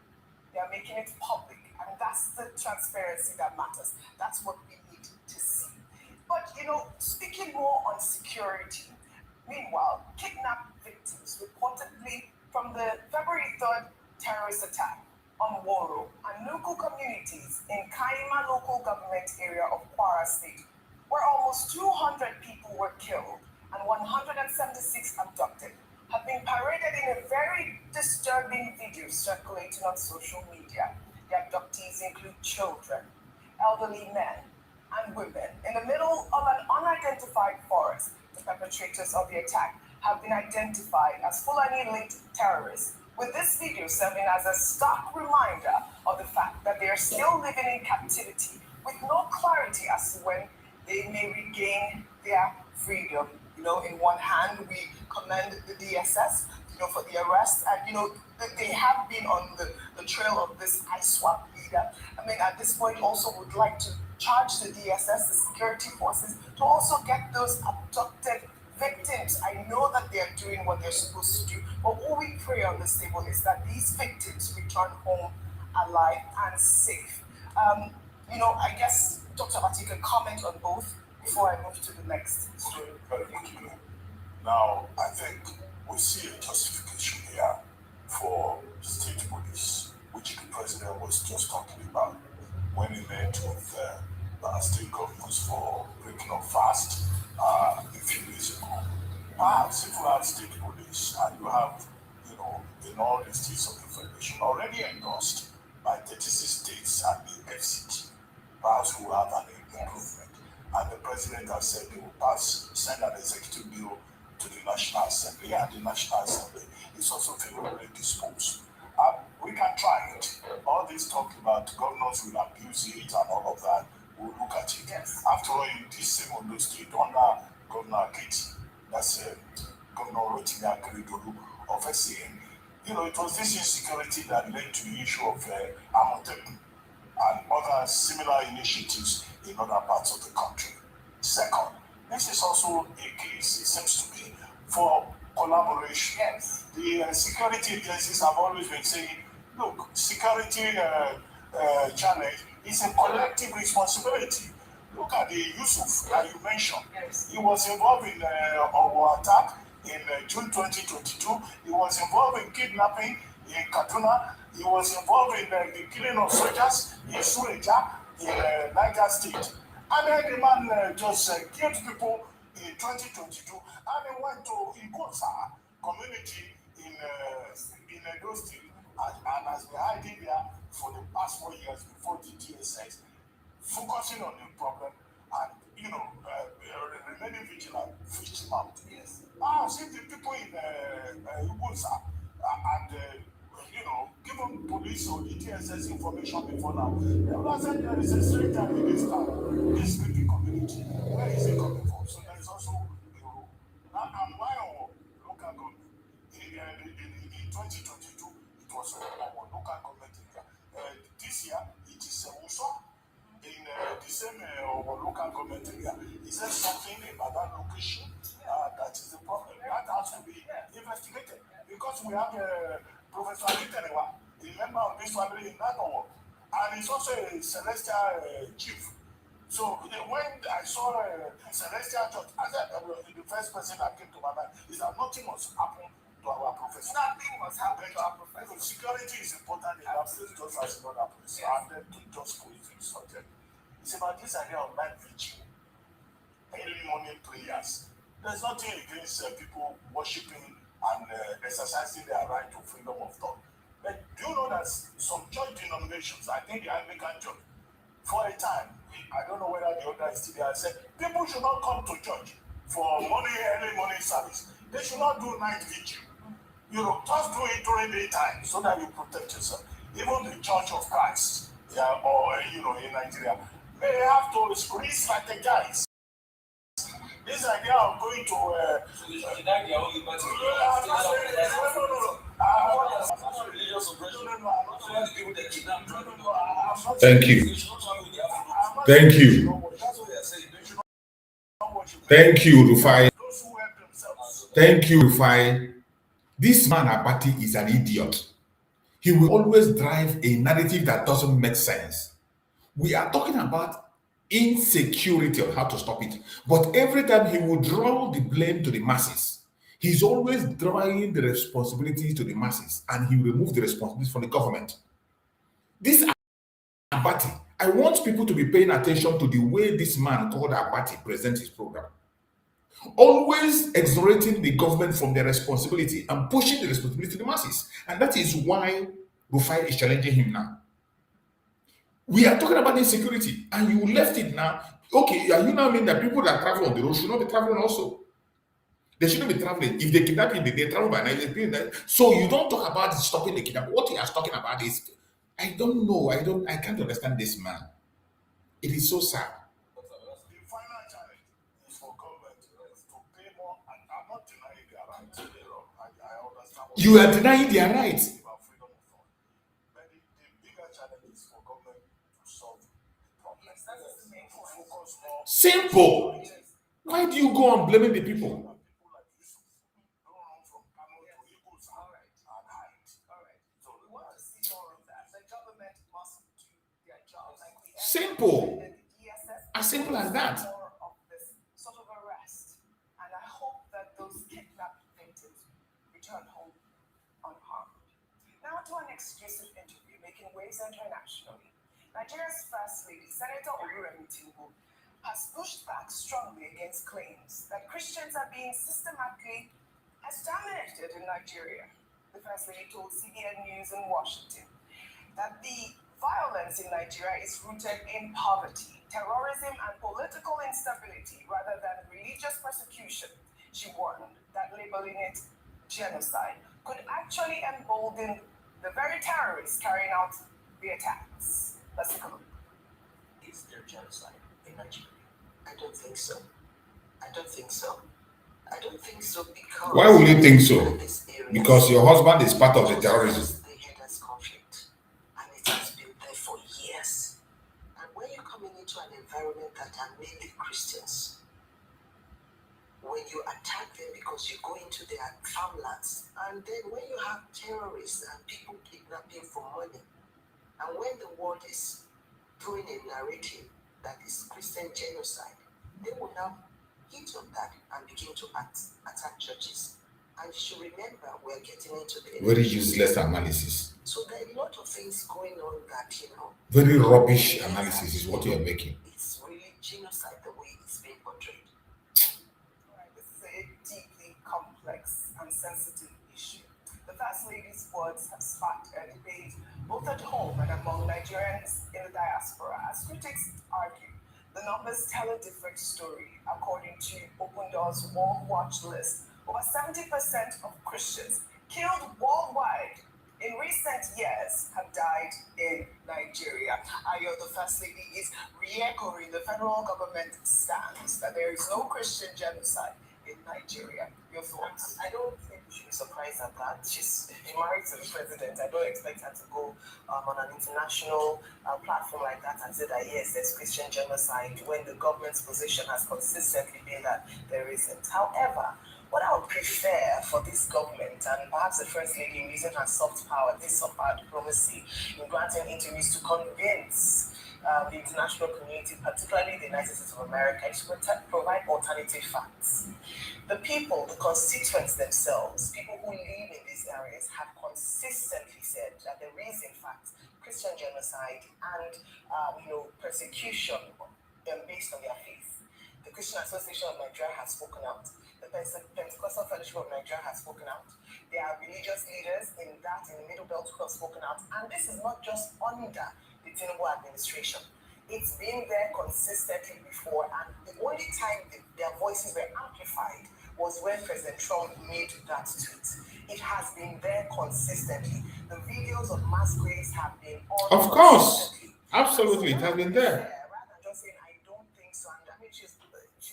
they are making it public, and that's the transparency that matters. That's what we need to see. But, speaking more on security, meanwhile, kidnapped victims reportedly from the February 3rd terrorist attack on Woro and local communities in Kaima local government area of Kwara State, where almost 200 people were killed and 176 abducted, have been paraded in a very disturbing video circulating on social media. The abductees include children, elderly men, and women. In the middle of an unidentified forest, the perpetrators of the attack have been identified as Fulani-linked terrorists, with this video serving as a stark reminder of the fact that they are still living in captivity with no clarity as to when they may regain their freedom. In one hand, we commend the DSS, for the arrest, and they have been on the trail of this ISWAP leader. I mean, at this point, also would like to charge the DSS, the security forces, to also get those abducted victims. I know that they are doing what they're supposed to do, but all we pray on this table is that these victims return home alive and safe. I guess Dr. Abati can comment on both before I move to the next story. Now, I think we see a justification here for state police, which the president was just talking about when he met with state governors for breaking up fast a few days ago. Perhaps if you have state police and you have, in all the states of the federation already endorsed by 36 states and the FCT, perhaps we will have an improvement. And the president has said he will send an executive bill to the National Assembly, and the National Assembly is also favorably disposed. We can try it. All this talk about governors will abuse it and all of that, we'll look at it. Yes. After all, in this same Ondo State, under Governor Akiti, that's Governor Rotimi Akeredolu of SAN, it was this insecurity that led to the issue of Amotekun and other similar initiatives in other parts of the country. Second, this is also a case, it seems to be, for collaboration. Yes. The security agencies have always been saying, look, security challenge is a collective responsibility. Look at the Yusuf that you mentioned. Yes. He was involved in our attack in June 2022. He was involved in kidnapping in Kaduna. He was involved in the killing of soldiers in Suleja, in Niger State. And then the man just killed people in 2022, and he went to Igosa community in Edo State and has been hiding there for the past 4 years before the DSS, focusing on the problem and remaining vigilant, fished him out. Yes. See the people in Igosa and given police or the DSS information before now, they would have said there is a stranger in this town, this sleeping community. Where is it coming from? So there is also a rule. And why our local government? In 2022, it was our local government area. This year, it is Uso. In the same local government area, is there something about that location that is the problem? That has to be investigated because we have Professor Alitenewa, a member of this family in Nanowo, and he's also a celestial chief. So when I saw celestial church, I said the first person that came to my mind is that nothing must happen to our professor. Nothing must happen to our professor. Security is important in that place just as in other places. And then to just put it in subject. It's about this idea of night vigil, early morning prayers. There's nothing against people worshiping and exercising their right to freedom of thought. But do you know that some church denominations, I think the Anglican church, for a time, I don't know whether the order is still there, said people should not come to church for early morning service. They should not do night vigil. Just do it during daytime so that you protect yourself. Even the Church of Christ, or in Nigeria, they have to re-strategize. This idea of going to Thank you. Thank you. Thank you, Rufai. Thank you, Rufai. This man Abati is an idiot. He will always drive a narrative that doesn't make sense. We are talking about insecurity on how to stop it. But every time he will draw the blame to the masses, he's always drawing the responsibilities to the masses and he will remove the responsibilities from the government. This Abati, I want people to be paying attention to the way this man called Abati presents his program. Always exonerating the government from their responsibility and pushing the responsibility to the masses. And that is why Rufai is challenging him now. We are talking about insecurity, and you left it now. Okay, are you now mean that people that travel on the road should not be traveling also? They shouldn't be traveling. If they kidnap you, they travel by night. So you don't talk about stopping the kidnapping. What he is talking about is, I don't know. I can't understand this man. It is so sad. The final challenge is for government to pay more. And I'm not denying their rights. I understand. You are denying their rights. Simple. Why do you go on blaming the people? Simple. As simple as that. And I hope that those exclusive interview making waves internationally. Nigeria's First Lady, Senator Oluremi Tinubu, has pushed back strongly against claims that Christians are being systematically exterminated in Nigeria. The First Lady told CBN News in Washington that the violence in Nigeria is rooted in poverty, terrorism, and political instability rather than religious persecution. She warned that labeling it genocide could actually embolden the very terrorists carrying out the attacks. Let's take a look. Is there genocide in Nigeria? I don't think so. I don't think so. I don't think so because... Why would you think so? Because your husband is part of the terrorism. The headless conflict, and it has been there for years. And when you're coming into an environment that are mainly Christians, when you attack them because you go into their farmlands, and then when you have terrorists and people kidnapping for money, and when the world is throwing a narrative that is Christian genocide, they will now hit on that and begin to attack churches. And you should remember, we're getting into the Very useless analysis. So there are a lot of things going on that, Very rubbish analysis is what you are making. It's really genocide the way it's being portrayed. This is a deeply complex and sensitive issue. The First Lady's words have sparked a debate both at home and among Nigerians in the diaspora. As critics argue, the numbers tell a different story. According to Open Doors World Watch list, over 70% of Christians killed worldwide in recent years have died in Nigeria. Ayo, the First Lady is re-echoing the federal government stance that there is no Christian genocide in Nigeria. Your thoughts? I don't think we should be surprised at that. She's married to the president. I don't expect her to go on an international platform like that and say that yes, there's Christian genocide when the government's position has consistently been that there isn't. However, what I would prefer for this government and perhaps the First Lady using her soft power, this soft power diplomacy, in granting interviews to convince the international community, particularly the United States of America, to provide alternative facts. The people, the constituents themselves, people who live in these areas have consistently said that there is in fact Christian genocide and persecution based on their faith. The Christian Association of Nigeria has spoken out. The Pentecostal Fellowship of Nigeria has spoken out. There are religious leaders in the Middle Belt who have spoken out. And this is not just under the Tinubu administration. It's been there consistently before, and the only time their voices were amplified was when President Trump made that tweet. It has been there consistently. The videos of mass graves have been on. Of course. Absolutely, it has been there. Rather than just saying, I don't think so. And I mean, she's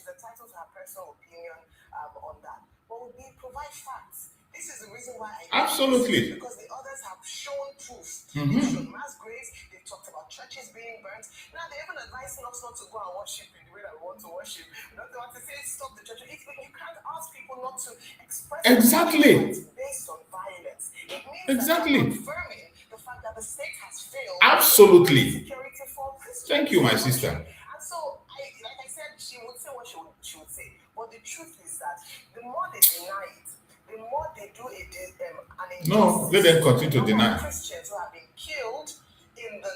entitled to her personal opinion on that. But we provide facts. This is the reason why Absolutely. Because the others have shown proof. They've shown mass graves. They've talked about churches being burnt. Now they're even advising us not to go and worship in the way that we want to worship. They want to say stop the church. You can't ask people not to express Exactly. based on violence. It means Exactly. that confirming the fact that the state has failed. Absolutely. Security for Christians. Thank you, my sister. And so, like I said, she would say what she would say. But the truth is that the more they deny it, the more they do an injustice. No, let them continue to deny. Christians who have been killed in the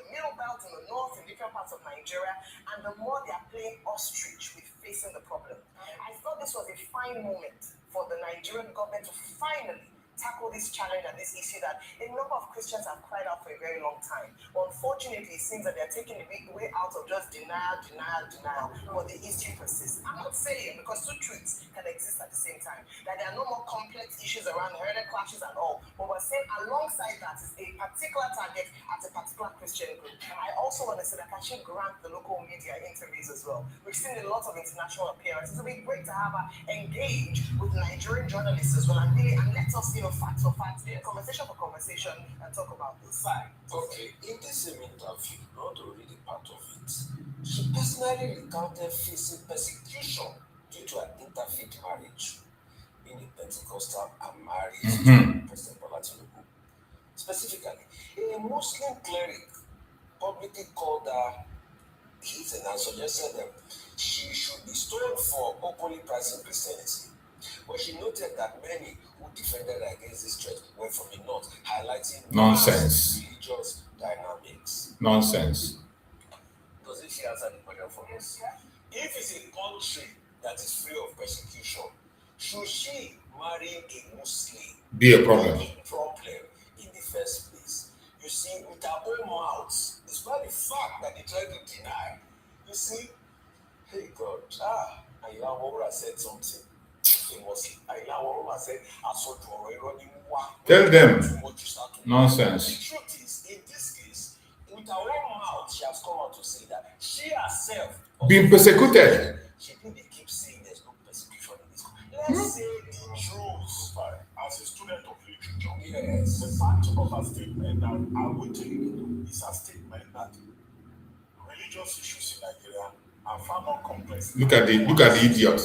Middle Belt, in the north, in different parts of Nigeria, and the more they are playing ostrich with facing the problem. I thought this was a fine moment for the Nigerian government to finally tackle this challenge and this issue that a number of Christians have cried out for a very long time. But unfortunately, it seems that they're taking the big way out of just denial, but the issue persists. I'm not saying, because two truths can exist at the same time, that there are no more complex issues around herder clashes and all, but we're saying alongside that is a particular target at a particular Christian group. And I also want to say that I should grant the local media interviews as well. We've seen a lot of international appearances. It would be great to have her engage with Nigerian journalists as well and let us facts for facts, conversation for conversation, and talk about this side. Okay, in this same interview, not already part of it, she personally recounted facing persecution due to an interfaith marriage, being a Pentecostal and married to President Bola Tinubu. Specifically, a Muslim cleric publicly called her his and suggested that she should be stoned for openly practicing Christianity. But she noted that many who defended against this threat were from the north, highlighting Nonsense. religious dynamics. Nonsense. Doesn't she answer the question for us? If it's a country that is free of persecution, should she marry a Muslim? Be a problem. A problem in the first place. You see, with our own mouths, despite the fact that they try to deny. You see, hey God, Ayla Wawura said something famous. Ayla Wawura said, tell them. Nonsense. The truth is, in this case, with her own mouth, she has come out to say that she herself being persecuted. She didn't keep saying there's no persecution in this country. Let's say the truth. As a student of literature, yes, the fact of her statement that I would take is a statement that religious issues in Nigeria are far more complex. Look at the idiot.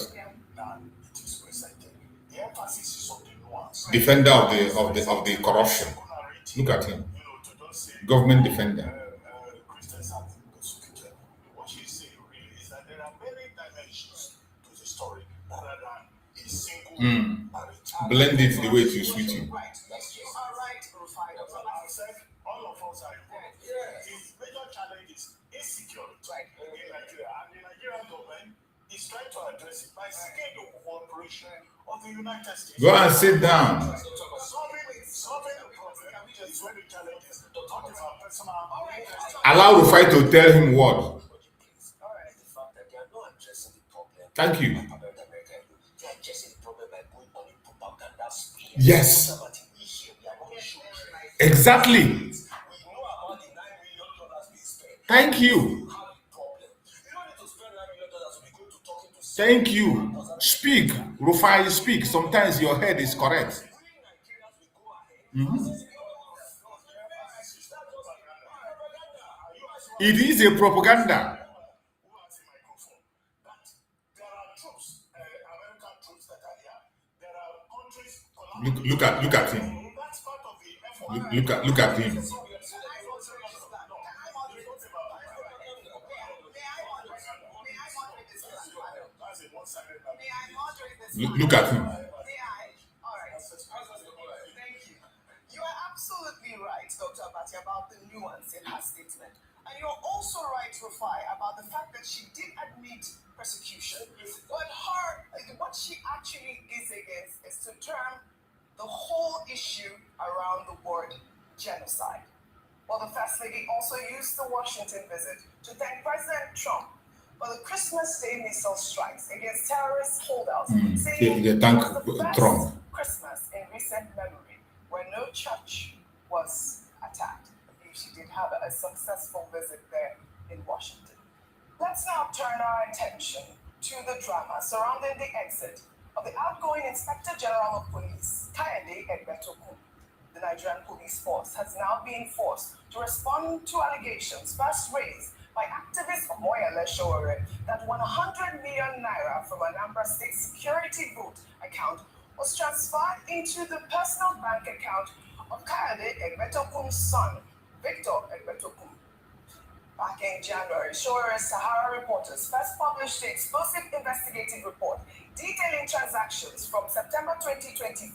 Than it is presented. The emphasis is on the nuance. Defender of the corruption. Look at him. Government defender. Christians have been persecuted. What she's saying really is that there are many dimensions to the story rather than a single Blend it the way it suits you. Right. Yes, you are right, Rufai. All of us are involved. The major challenge is insecurity in Nigeria, and the Nigerian government is trying to address it by seeking the cooperation of the United States. Go and sit down. Solving the problem is when the challenge is to talk about personal. Allow Rufai to tell him what. Thank you. Yes. Exactly. Thank you. Thank you. Speak. Rufai, speak. Sometimes your head is correct. It is a propaganda. Look at him. Look at him. Look at him. Thank you. You are absolutely right, Dr. Abati, about the nuance in her statement. And you're also right, Rufai, about the fact that she did admit persecution. But what she actually is against is to term the whole issue around the word genocide. Well, the First Lady also used the Washington visit to thank President Trump for the Christmas Day missile strikes against terrorist holdouts, saying they it thank was the best Trump. Christmas in recent memory where no church was attacked. I believe she did have a successful visit there in Washington. Let's now turn our attention to the drama surrounding the exit of the outgoing Inspector General of Police, Kayode Egbetokun. The Nigerian police force has now been forced to respond to allegations first raised by activist Omoyele Sowore that 100 million naira from Anambra State security vote account was transferred into the personal bank account of Kayode Egbetokun's son, Victor Egbetokun. Back in January, Shore's Sahara reporters first published the explosive investigative report detailing transactions from September 2025,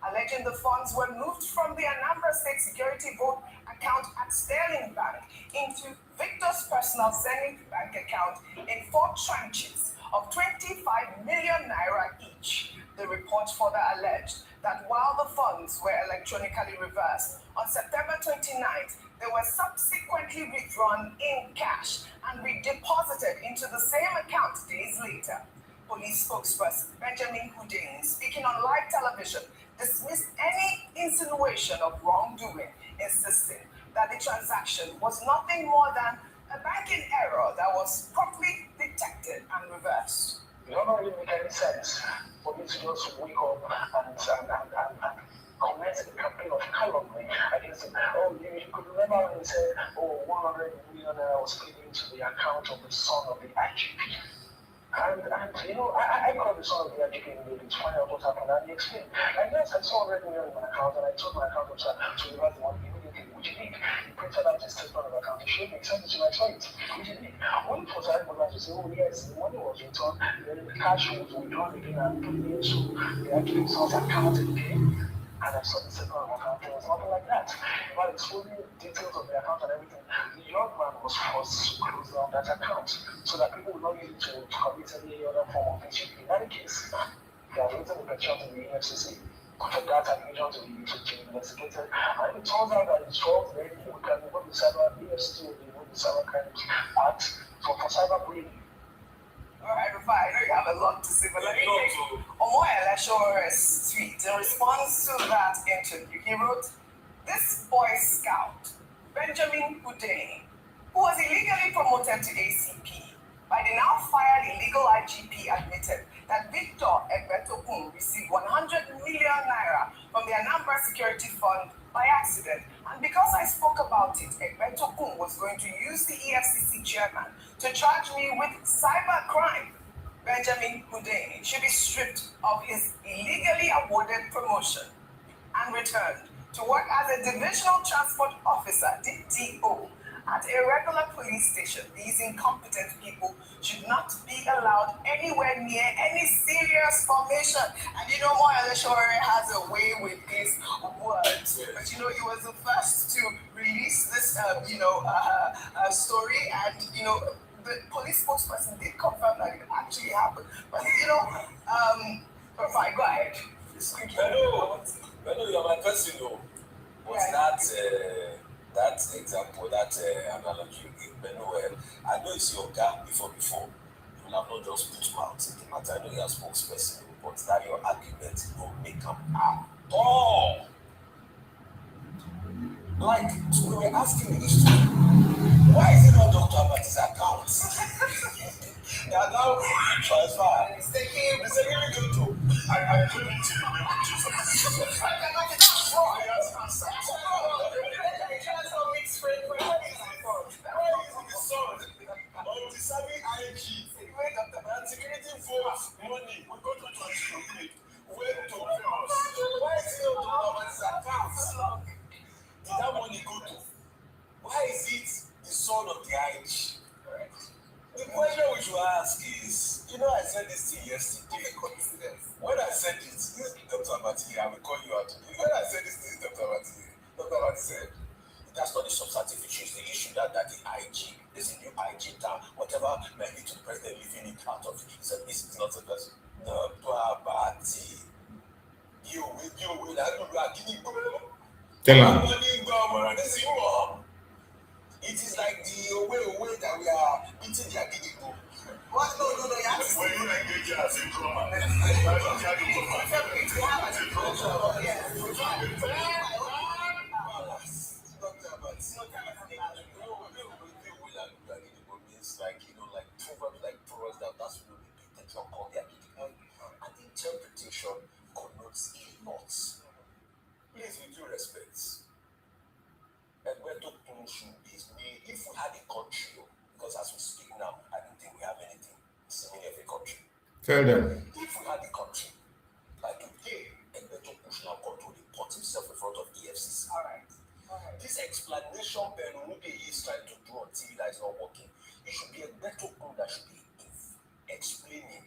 alleging the funds were moved from the Anambra State security vote account at Sterling Bank into Victor's personal Zenith Bank account in 4 tranches of 25 million naira each. The report further alleged that while the funds were electronically reversed on September 29th, they were subsequently withdrawn in cash and redeposited into the same account days later. Police spokesperson Benjamin Hundeyin, speaking on live television, dismissed any insinuation of wrongdoing, insisting that the transaction was nothing more than a banking error that was promptly detected and reversed. It doesn't really make any sense for me to just wake up and commence a campaign of calumny against him. Oh, you could remember when he said, 100 million was paid into the account of the son of the IGP. And I called the son of the IGP immediately to find out what happened, and he explained. I guess I saw 100 million in my account, and I told my account officer to reverse the money immediately, which he did. He printed out his statement of account, he showed me, he sent it to my client. Which is it. When it was arrived, I say, oh yes, the money was returned, then the cash was withdrawn again and put into the actual source account again. And I saw the statement of account, there was nothing like that. While exposing details of the account and everything, the young man was forced to close down that account so that people would not use it to commit any other form of issue. In any case, they have written the petition to the EFCC for that allegation to be investigated. And it turns out that it's false, then we can go to cyber, EFCC will be able to cyber crimes act for cyber bullying. Alright, Rufa, I know you have a lot to say, but let me take Omoyele Shore's tweet. In response to that interview, he wrote, "This Boy Scout, Benjamin Hundeyin, who was illegally promoted to ACP by the now fired illegal IGP, admitted that Victor Egbetokun received 100 million naira from the Anambra Security Fund by accident. And because I spoke about it, Egbetokun was going to use the EFCC chairman to charge me with cyber crime. Benjamin Hundeyin should be stripped of his illegally awarded promotion and returned to work as a divisional transport officer, DTO, at a regular police station. These incompetent people should not be allowed anywhere near any serious formation." And you know, Moyele Shore has a way with his words. But you know, he was the first to release this, story, and you know, the police spokesperson did confirm that it actually happened. But you know, fine, go ahead. Hello, you're my cousin, though. What's that example, that analogy you gave, Benuel? I know it's your guy before. You will have not just put mouth in the matter. I know you're a spokesperson, but that your argument don't make them at all. Like, so we were asking the issue, why is it not Dr. Abati's account? They are now transfer. It's taking me good too. I couldn't tell you where to choose. Security votes money. We go to church. Where to us? Why is it not Abati's account? Did that money go to? Why is it the son of the IG? The question we should ask is, you know, I said this thing yesterday. When I said it, this is Dr. Abati, I will call you out. When I said this is Dr. Abati said, that's not the substantive issue, it's the issue that the IG, there's a new IG town, whatever may be to the president leaving it out of it. He said, this is not the person. Dr. Abati, you will, I don't know, I didn't go. Tell him. It is like the way that we are beating the Agidigbo. What? No, you have to when you engage as a drummer, means like, you know, like proverbs that's what we repeat the drum called the Agidigbo. And the interpretation connotes a lot. Please, with due respect, Egbeto should be made if we had a country, because as we speak now, I don't think we have anything similar of a country. Tell them. If we had a country, like today, Egbeto should now come to report himself in front of EFCC. All right. This explanation Benude is trying to do on TV that is not working, it should be Egbeto that should be explaining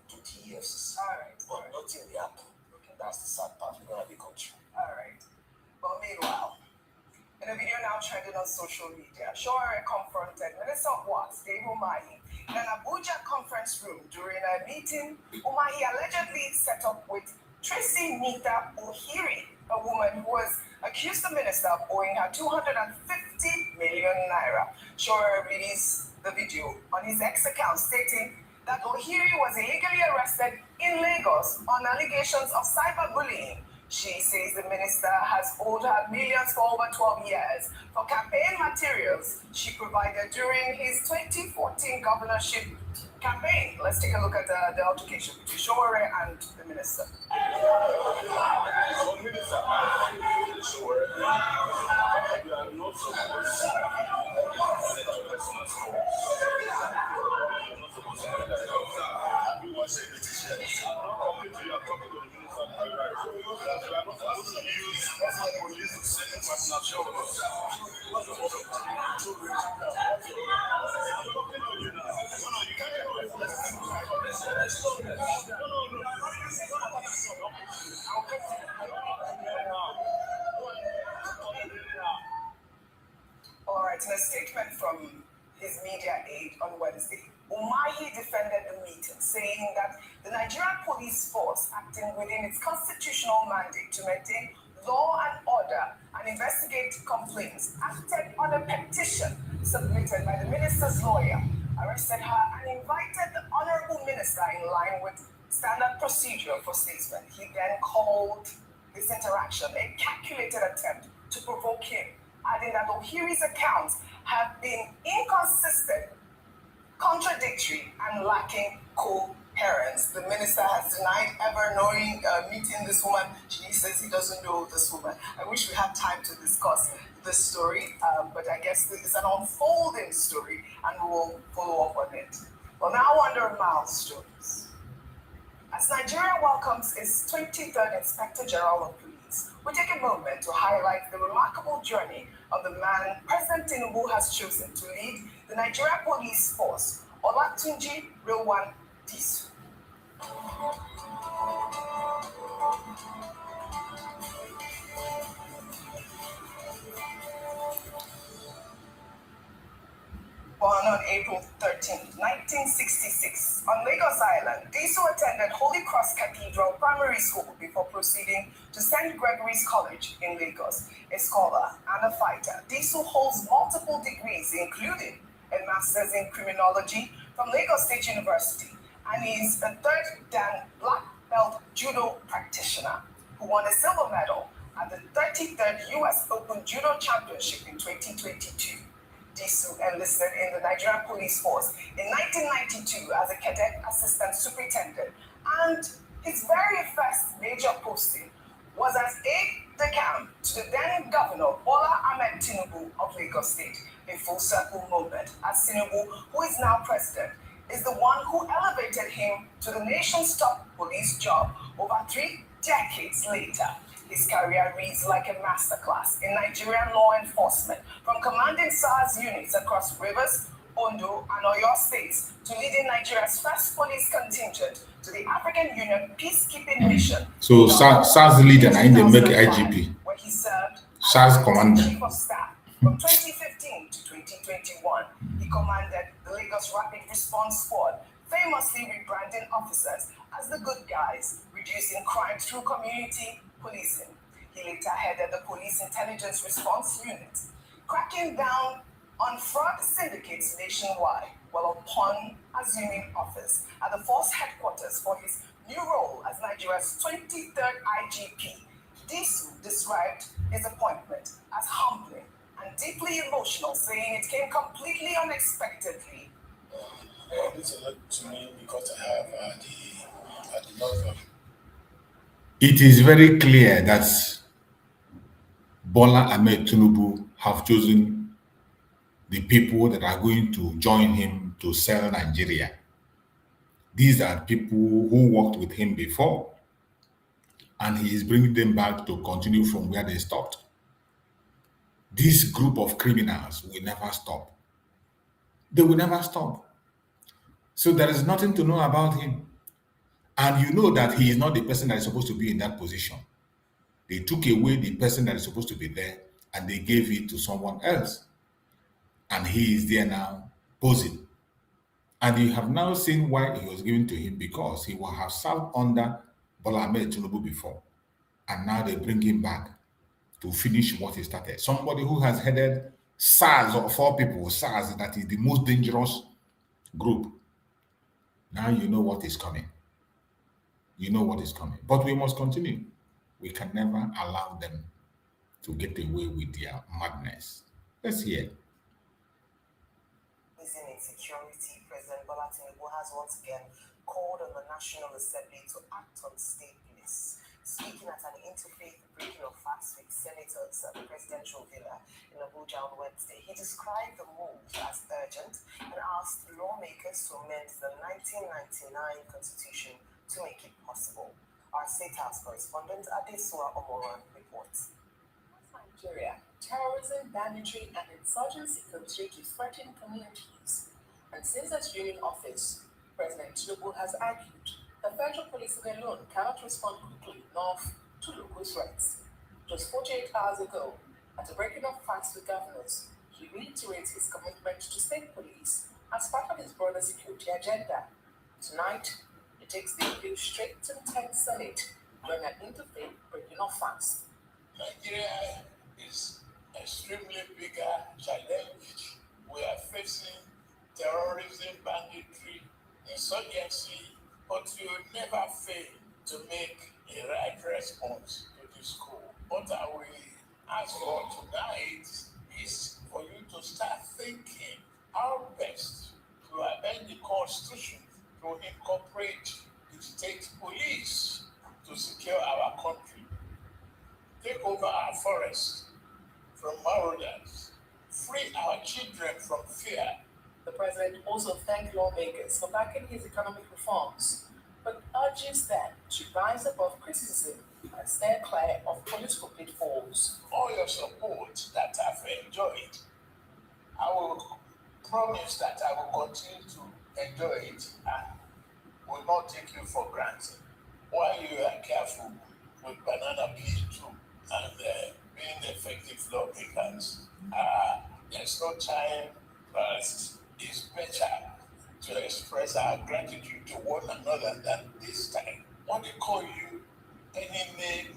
to the EFCC. But nothing will happen. That's the sad part. We don't have a country. All right. But meanwhile, in a video now trending on social media, Shore confronted Minister of Works, Dave Umahi, in an Abuja conference room during a meeting Umahi allegedly set up with Tracy Nita Ohiri, a woman who was accused the minister of owing her 250 million naira. Shore released the video on his X account stating that Ohiri was illegally arrested in Lagos on allegations of cyberbullying. She says the minister has owed her millions for over 12 years for campaign materials she provided during his 2014 governorship campaign. Let's take a look at the altercation between Shore and the minister. All right, in a statement from his media aide on Wednesday, Umahi defended the meeting, saying that the Nigerian police force, acting within its constitutional mandate to maintain law and order and investigate complaints, acted on a petition submitted by the minister's lawyer, arrested her, and invited the honorable minister in line with standard procedure for statesmen. He then called this interaction a calculated attempt to provoke him, adding that Ohiri's accounts have been inconsistent, contradictory, and lacking coherence. The minister has denied ever knowing, meeting this woman. He says he doesn't know this woman. I wish we had time to discuss this story, but I guess it's an unfolding story, and we'll follow up on it. Well, now under milestones. As Nigeria welcomes its 23rd Inspector General of Police, we take a moment to highlight the remarkable journey of the man President Tinubu has chosen to lead the Nigeria Police Force, Olatunji Rilwan Disu. Born on April 13, 1966, on Lagos Island, Disu attended Holy Cross Cathedral Primary School before proceeding to St. Gregory's College in Lagos. A scholar and a fighter, Disu holds multiple degrees, including a master's in criminology from Lagos State University, and is a third Dan black belt judo practitioner who won a silver medal at the 33rd U.S. Open Judo Championship in 2022. Disu enlisted in the Nigerian Police Force in 1992 as a cadet assistant superintendent, and his very first major posting was as aide-de-camp to the then governor Bola Ahmed Tinubu of Lagos State. A full circle moment, as Tinubu, who is now president, is the one who elevated him to the nation's top police job over 3 decades later. His career reads like a masterclass in Nigerian law enforcement, from commanding SARS units across Rivers, Ondo, and Oyo states to leading Nigeria's first police contingent to the African Union peacekeeping mission. So SARS leader na they make IGP. Where he served SARS as commander. Chief of Staff from 2015 to 2021. He commanded the Lagos Rapid Response Squad, famously rebranding officers as the good guys, reducing crime through community policing. He later headed the Police Intelligence Response Unit, cracking down on fraud syndicates nationwide, while upon assuming office at the force headquarters for his new role as Nigeria's 23rd IGP, Disu described his appointment as humbling and deeply emotional, saying it came completely unexpectedly. It means a lot to me because I have the love of. It is very clear that Bola Ahmed Tinubu have chosen the people that are going to join him to sell Nigeria. These are people who worked with him before, and he is bringing them back to continue from where they stopped. This group of criminals will never stop. They will never stop. So there is nothing to know about him. And you know that he is not the person that is supposed to be in that position. They took away the person that is supposed to be there and they gave it to someone else. And he is there now posing. And you have now seen why he was given to him, because he will have served under Bola Ahmed Tinubu before. And now they bring him back to finish what he started. Somebody who has headed SARS, or 4 people, SARS, that is the most dangerous group. Now you know what is coming. You know what is coming. But we must continue. We can never allow them to get away with their madness. Let's hear. In insecurity, President Bola Tinubu has once again called on the National Assembly to act on state bliss. Speaking at an interfaith breaking of fast with senators at the presidential villa in Abuja on Wednesday, he described the move as urgent and asked lawmakers to amend the 1999 constitution to make it possible. Our State House correspondent Adesua Omoran reports. Nigeria terrorism, banditry, and insurgency continue to threaten communities. And since assuming office, President Tinubu has argued the federal policing alone cannot respond quickly enough to local threats. Just 48 hours ago, at a breaking of facts with governors, he reiterates his commitment to state police as part of his broader security agenda. Tonight, he takes the appeal straight to the 10th Senate, during an interfaith breaking of fast. Nigeria is extremely bigger challenge. We are facing terrorism, banditry, insurgency, but you will never fail to make a right response to this call. What I will ask for tonight is for you to start thinking how best to amend the Constitution to incorporate the state police to secure our country. Take over our forests from marauders. Free our children from fear. The president also thanked lawmakers for backing his economic reforms, but urges them to rise above criticism and stay clear of political pitfalls. All your support that I've enjoyed, I will promise that I will continue to enjoy it and will not take you for granted. While you are careful with banana peel too and being effective lawmakers, there's no time, but it's better to express our gratitude to one another than this time. When they call you any name,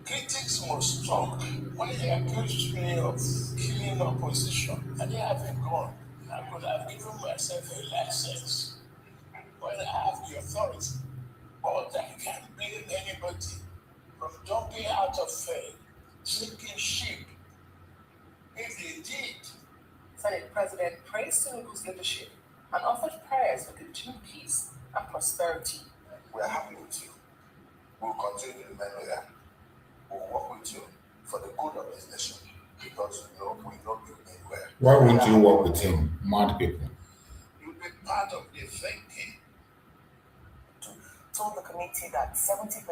critics must talk. When they accused me of killing opposition, and they haven't gone, I could have given myself a license when I have the authority. But I can't blame anybody from jumping out of sinking ship. If they did, Senate President praised Tinubu's leadership and offered prayers for continued peace and prosperity. we are happy with you. We'll continue to remain loyal. We'll work with you for the good of this nation because we know you mean well. Why won't you work with him, mad people? You'll be part of the thinking. Told the committee that 70%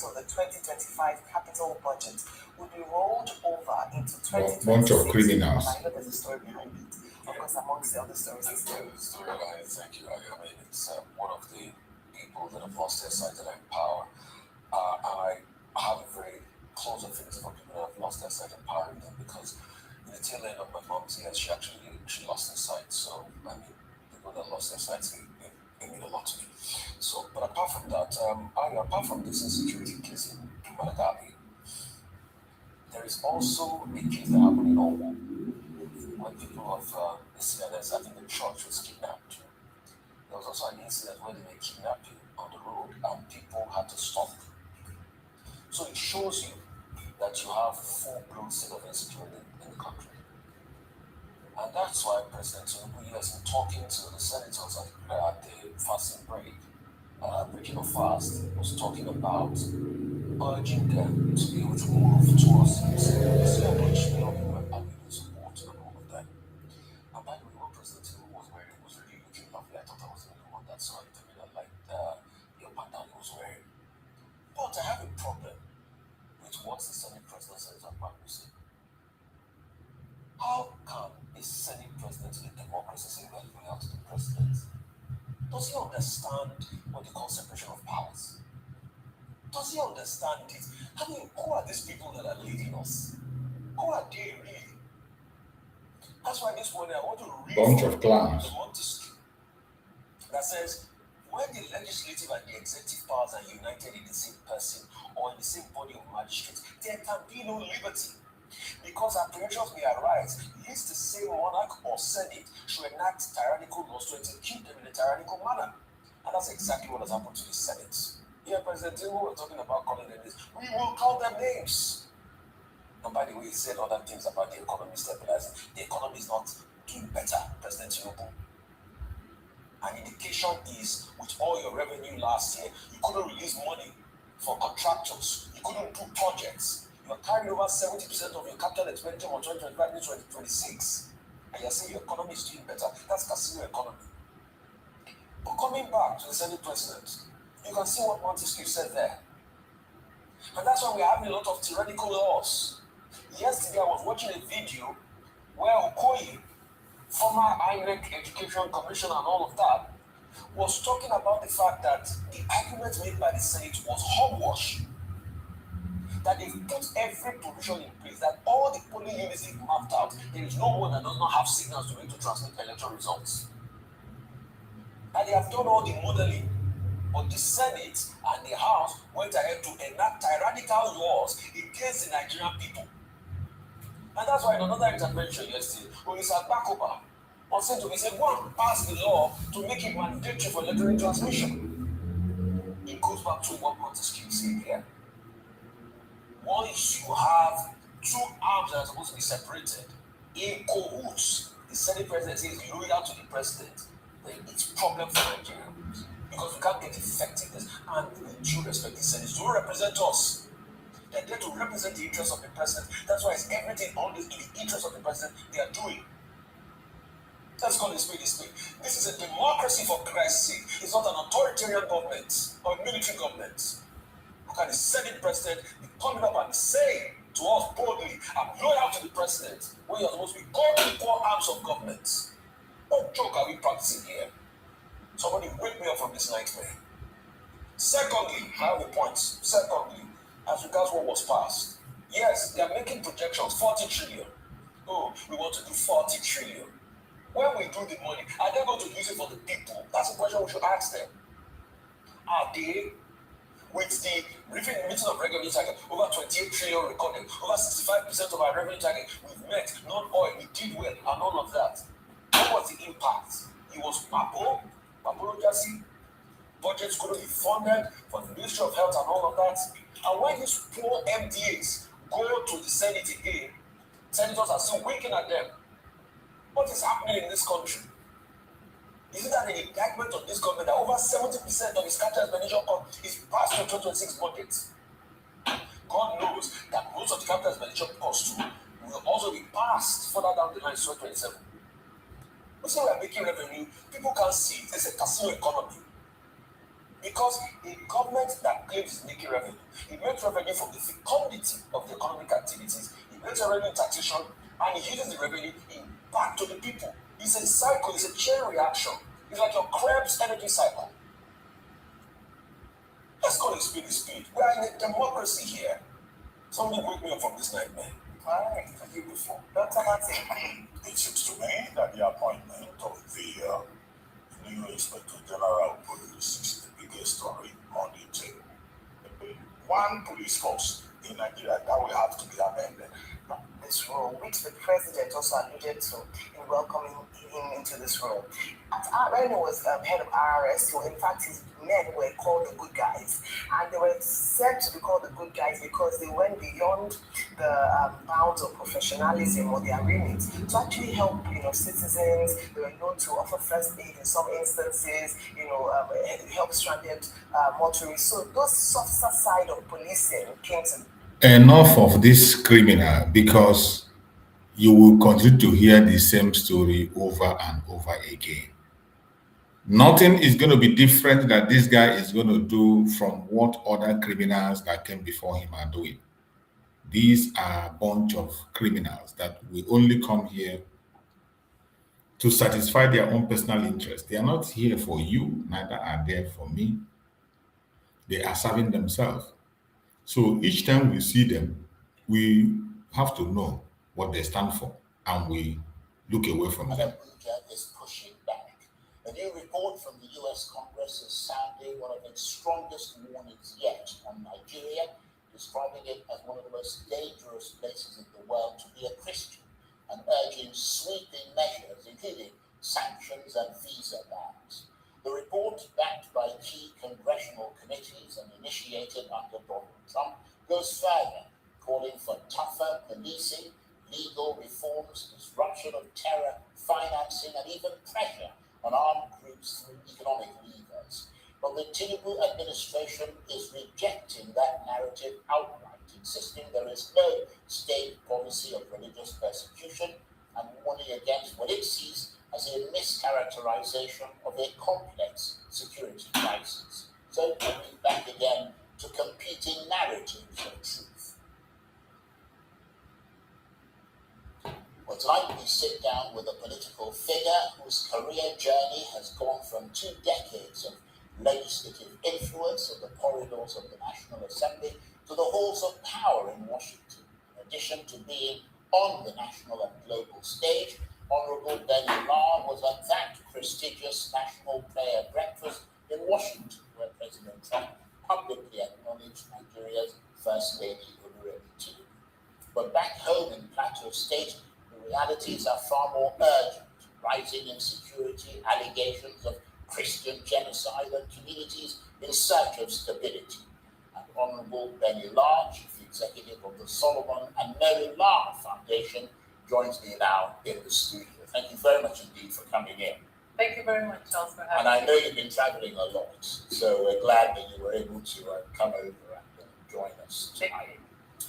of the 2025 capital budget will be rolled over into 2026. Bunch of criminals. I know there's a story behind it. Of course, amongst the other stories. The story behind it, thank you. I mean, it's one of the people that have lost their sight and power. And I have a very close affinity for people that have lost their sight and power in them because in the tail end of my mom's years, she lost her sight. So, I mean, people that lost their sight, they mean a lot to me. So, but apart from that, apart from this insecurity case in Malagavi, there is also a case that happened in Owo when people of the CNS, I think the church was kidnapped. There was also an incident where they were kidnapping on the road and people had to stop. So it shows you that you have full-blown state of insecurity in the country. And that's why President Tinubu has been talking to the senators at the fasting break, breaking of fast, was talking about urging them to be able to move towards the abolition of the support and all of that. And by the way, what President Tinubu was wearing was really looking lovely. I thought I was the only one that saw it. I mean, I liked your bandana he was wearing. But I have a problem with what the Senate President says about Hussein. How can a Senate President in a democracy say we are loyal to the President? Does he understand what they call separation of powers? Does he understand it? I mean, who are these people that are leading us? Who are they really? That's why this morning I want to read Bunch of clowns. the Montesquieu that says, when the legislative and the executive powers are united in the same person or in the same body of magistrates, there can be no liberty. Because apprehensions may arise, lest the same monarch or senate should enact tyrannical laws to execute them in a tyrannical manner. And that's exactly what has happened to the Senate. Here, President Tinubu was talking about calling them names. We will call them names. And by the way, he said other things about the economy stabilizing. The economy is not doing better, President Tinubu. An indication is, with all your revenue last year, you couldn't release money for contractors. You couldn't do projects. You are carrying over 70% of your capital expenditure on 2025 to 2026. And you're saying your economy is doing better. That's casino economy. But coming back to the Senate President, you can see what Montesquieu said there. And that's why we're having a lot of tyrannical laws. Yesterday, I was watching a video where Okoye, former INEC Education Commissioner and all of that, was talking about the fact that the argument made by the Senate was hogwash. That they've put every provision in place, that all the polling units they've mapped out, there is no one that does not have signals to be able to transmit election results. And they have done all the modeling, but the Senate and the House went ahead to enact tyrannical laws against the Nigerian people. And that's why in another intervention yesterday, when we sat back over, on said to me, said, go and pass the law to make it mandatory for electronic transmission. It goes back to what Montesquieu said here. Once you have two arms that are supposed to be separated, in cahoots, the Senate president says loyal to the president, then it's a problem for Nigeria. Because we can't get effectiveness. And with due respect, the Senate do represent us. They're there to represent the interests of the president. That's why it's everything on this in the interest of the president they are doing. Let's call it spade a spade. This is a democracy for Christ's sake. It's not an authoritarian government or a military government. How can the Senate president be coming up and saying to us boldly, I'm loyal to the president, when you're supposed to be co-equal arms of government? What joke are we practicing here? Somebody wake me up from this nightmare. Secondly, I have a point. Secondly, as regards what was passed, yes, they are making projections, 40 trillion. Oh, we want to do 40 trillion. When we do the money, are they going to use it for the people? That's a question we should ask them. Are they, with the briefing meeting of revenue target, over 28 trillion recorded, over 65% of our revenue target we've met, non-oil, we did well, and all of that. What was the impact? It was Papology, budgets couldn't be funded for the Ministry of Health and all of that. And when these poor MDAs go to the Senate again, senators are still winking at them. What is happening in this country? Isn't that an indictment of this government that over 70% of its capital expenditure is passed to 2026 budget? God knows that most of the capital expenditure cost will also be passed further down the line to 2027. We say we are making revenue, people can't see it. It's a casino economy. Because a government that claims it's making revenue, it makes revenue from the fecundity of the economic activities, it makes revenue in taxation, and it uses the revenue back to the people. It's a cycle, it's a chain reaction. It's like your Krebs energy cycle. Let's call it speed is speed. We are in a democracy here. Somebody wake me up from this nightmare. Alright, thank you before. Dr. Martin. It seems to me that the appointment of the new Inspector General of Police is the biggest story on the table. One police force in Nigeria that will have to be amended. This role, which the president also alluded to in welcoming him into this role. When he was head of RRS, so in fact his men were called the good guys, and they were said to be called the good guys because they went beyond the bounds of professionalism or their remit to actually help, citizens. They were known to offer first aid in some instances, help stranded motorists. So those softer side of policing came to. Enough of this criminal, because you will continue to hear the same story over and over again. Nothing is going to be different that this guy is going to do from what other criminals that came before him are doing. These are a bunch of criminals that will only come here to satisfy their own personal interest. They are not here for you, neither are they for me. They are serving themselves. So each time we see them, we have to know what they stand for, and we look away from them. Is pushing back. A new report from the US Congress is sounding one of its strongest warnings yet on Nigeria, describing it as one of the most dangerous places in the world to be a Christian, and urging sweeping measures, including sanctions and visa bans. The report, backed by key congressional committees and initiated under Donald Trump, goes further, calling for tougher policing, legal reforms, disruption of terror, financing, and even pressure on armed groups through economic levers. But the Tinubu administration is rejecting that narrative outright, insisting there is no state policy of religious persecution and warning against what it sees as a mischaracterization of a complex security crisis. So coming back again to competing narratives of truth. But tonight we sit down with a political figure whose career journey has gone from 2 decades of legislative influence in the corridors of the National Assembly to the halls of power in Washington. In addition to being on the national and global stage, Honorable Benny Law was at that prestigious national prayer breakfast in Washington, where President Trump publicly acknowledged Nigeria's First Lady, Tinubu. But back home in Plateau State, the realities are far more urgent. Rising insecurity, allegations of Christian genocide, and communities in search of stability. And Honorable Benny Law, Chief Executive of the Solomon and Mary Law Foundation, joins me now in the studio. Thank you very much indeed for coming in. Thank you very much, Charles, for having me. And I me. know you've been traveling a lot, so we're glad that you were able to come over and join us tonight.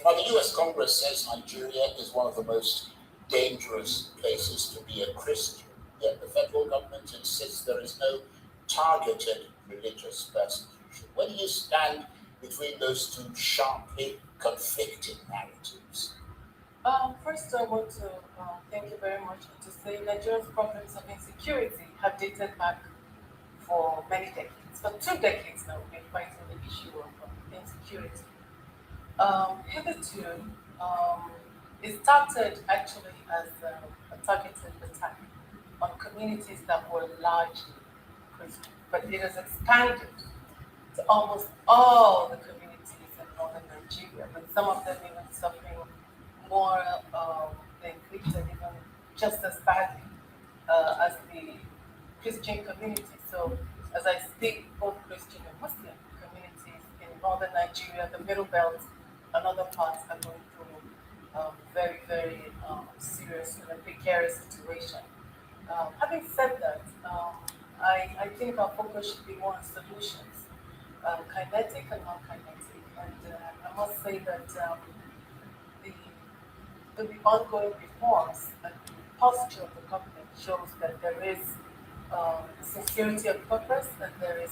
Now, the US Congress says Nigeria is one of the most dangerous places to be a Christian, yet the federal government insists there is no targeted religious persecution. Where do you stand between those two sharply conflicting narratives? First, I want to thank you very much and to say Nigeria's problems of insecurity have dated back for many decades. For 2 decades now, we've been fighting the issue of insecurity. Hitherto, it started actually as a targeted attack on communities that were largely Christian, but it has expanded to almost all the communities in northern Nigeria, with some of them even suffering more than inflicted, even just as badly as the Christian community. So, as I speak, both Christian and Muslim communities in northern Nigeria, the Middle Belt, and other parts are going through very, very serious and a precarious situation. Having said that, I think our focus should be more on solutions, kinetic and non-kinetic. And I must say that the ongoing reforms and the posture of the government shows that there is sincerity of purpose and there is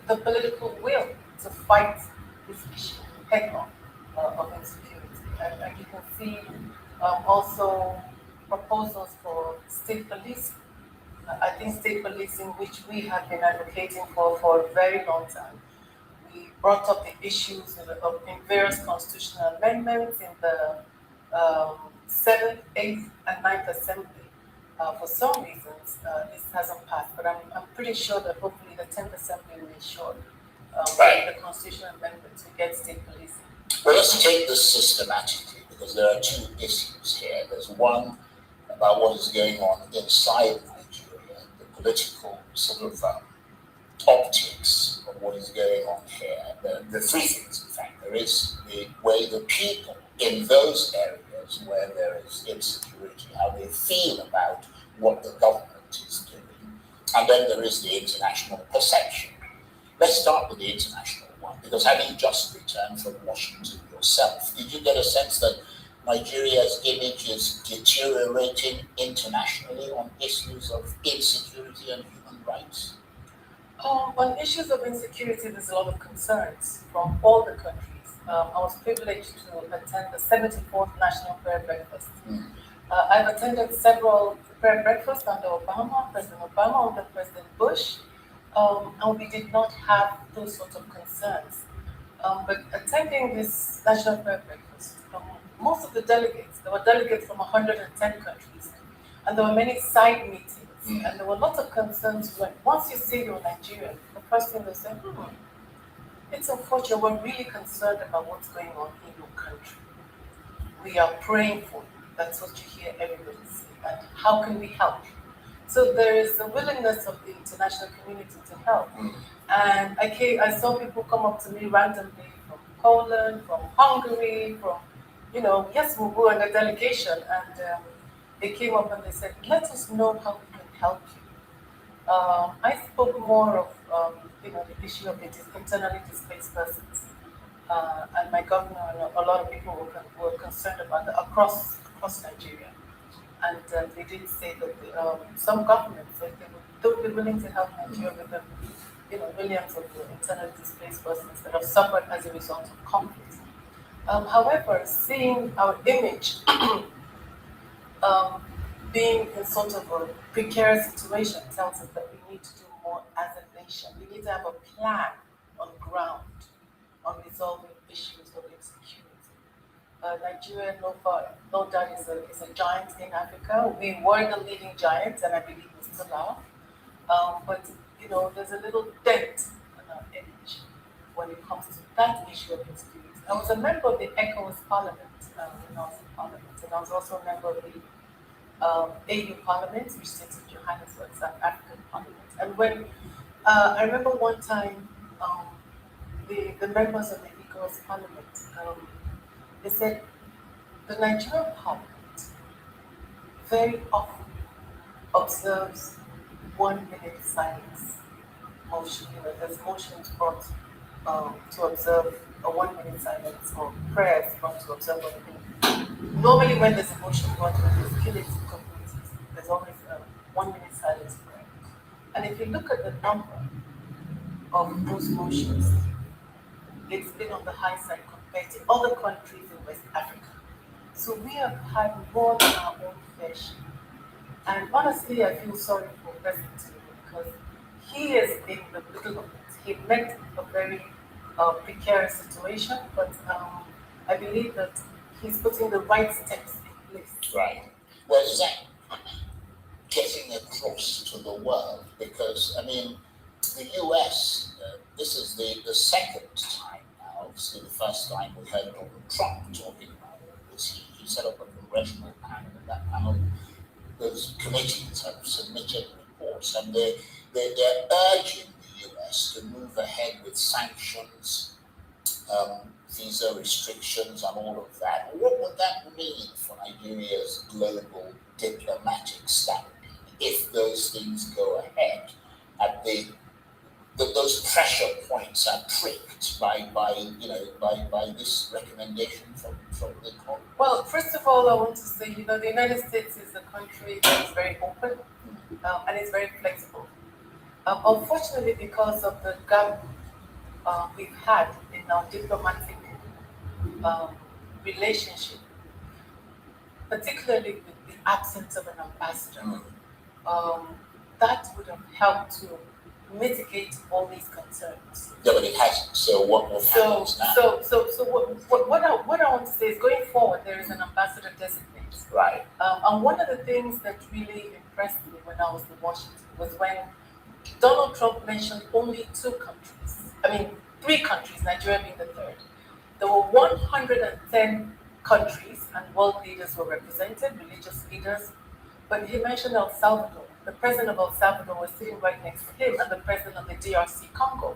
the political will to fight this issue head-on of insecurity. And you can see also proposals for state policing. I think state policing, which we have been advocating for a very long time. We brought up the issues in various constitutional amendments in the 7th, 8th, and 9th Assembly. For some reasons, this hasn't passed, but I'm pretty sure that hopefully the 10th Assembly will ensure the constitutional amendment to get state policing. Well, let's take this systematically, because there are 2 issues here. There's one about what is going on inside Nigeria, the political sort of optics of what is going on here. There are 3 things, in fact. There is the way the people in those areas where there is insecurity, how they feel about what the government is doing. And then there is the international perception. Let's start with the international one, because having just returned from Washington yourself, did you get a sense that Nigeria's image is deteriorating internationally on issues of insecurity and human rights? On issues of insecurity, there's a lot of concerns from all the countries. I was privileged to attend the 74th National Prayer Breakfast. I've attended several prayer breakfasts under President Obama, under President Bush, and we did not have those sorts of concerns. But attending this National Prayer Breakfast, most of the delegates, there were delegates from 110 countries, and there were many side meetings, and there were lots of concerns when, once you say you're Nigerian, the first thing they say, it's unfortunate, we're really concerned about what's going on in your country. We are praying for you. That's what you hear everybody say. And how can we help you? So there is a willingness of the international community to help. And I saw people come up to me randomly from Poland, from Hungary, from, yes, we were in a delegation. And they came up and they said, let us know how we can help you. I spoke more of the issue of the internally displaced persons, and my governor and a lot of people were concerned about that across Nigeria, and they did say that some governments said they would be willing to help Nigeria with the millions of the internally displaced persons that have suffered as a result of conflict. However, seeing our image being in sort of a precarious situation tells us that we need to do more as a nation. We need to have a plan on ground on resolving issues of insecurity. Nigeria, no doubt, is a giant in Africa. We were the leading giant, and I believe we still are. But there's a little dent in our image when it comes to that issue of insecurity. I was a member of the ECOWAS Parliament when I was in Parliament, and I was also a member of the AU Parliament, which sits in Johannesburg, South African Parliament. And when I remember one time, the members of the ECOWAS Parliament, they said the Nigerian Parliament very often observes 1 minute silence motion. There's motions brought to observe a 1 minute silence, or prayers brought to observe 1 minute. Normally, when there's a motion brought when there's killings in communities, there's always a 1 minute silence prayer. And if you look at the number of those motions, it's been on the high side compared to other countries in West Africa. So we have had more than our own fair share. And honestly, I feel sorry for President Tinubu because he is in the middle of it. He met a very precarious situation, but I believe that he's putting the right steps in place. Right. Well, is that getting across to the world? Because, I mean, the US, this is the second time now. Obviously, the first time we heard Donald Trump talking about all this. He set up a congressional panel, and that panel, those committees have submitted reports, and they're urging the US to move ahead with sanctions, visa restrictions, and all of that. What would that mean for Nigeria's global diplomatic standing if those things go ahead and those pressure points are pricked by this recommendation from the Congress? Well, first of all, I want to say, the United States is a country that is very open and it's very flexible. Unfortunately, because of the gap we've had in our diplomatic relationship, particularly with the absence of an ambassador, that would have helped to mitigate all these concerns. Yeah, but it hasn't. So what happens now? So what I want to say is, going forward, there is an ambassador designate. Right. And one of the things that really impressed me when I was in Washington was when Donald Trump mentioned only 2 countries. I mean, 3 countries, Nigeria being the third. There were 110 countries, and world leaders were represented, religious leaders. But he mentioned El Salvador. The president of El Salvador was sitting right next to him, and the president of the DRC Congo.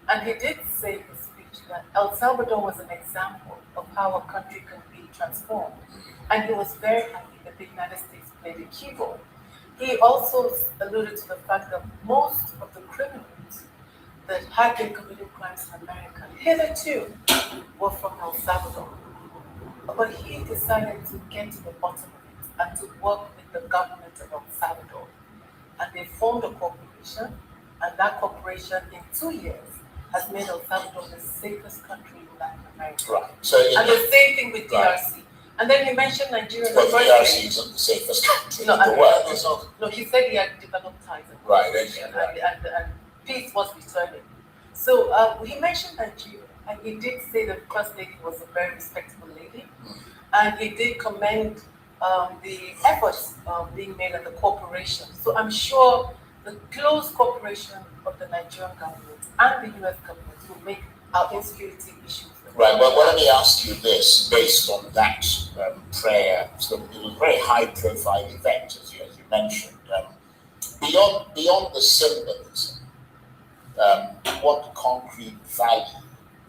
And he did say in his speech that El Salvador was an example of how a country can be transformed. And he was very happy that the United States played a key role. He also alluded to the fact that most of the criminals that had been committing crimes in America hitherto were from El Salvador. But he decided to get to the bottom of it and to work with the government of El Salvador. And they formed a corporation, and that corporation in 2 years has made El Salvador the safest country in Latin America. Right. So and the same thing with DRC. And then he mentioned Nigeria. Well, DRC isn't the safest country in the world. No, he said he had developed ties. Right. And peace was returning. So he mentioned Nigeria, and he did say that the First Lady was a very respectable lady, and he did commend the efforts being made at the corporation. So I'm sure the close cooperation of the Nigerian government and the US government will make our insecurity issues. Right, well, let me ask you this, based on that prayer. So it was a very high-profile event, as you mentioned. Beyond the symbolism, what concrete value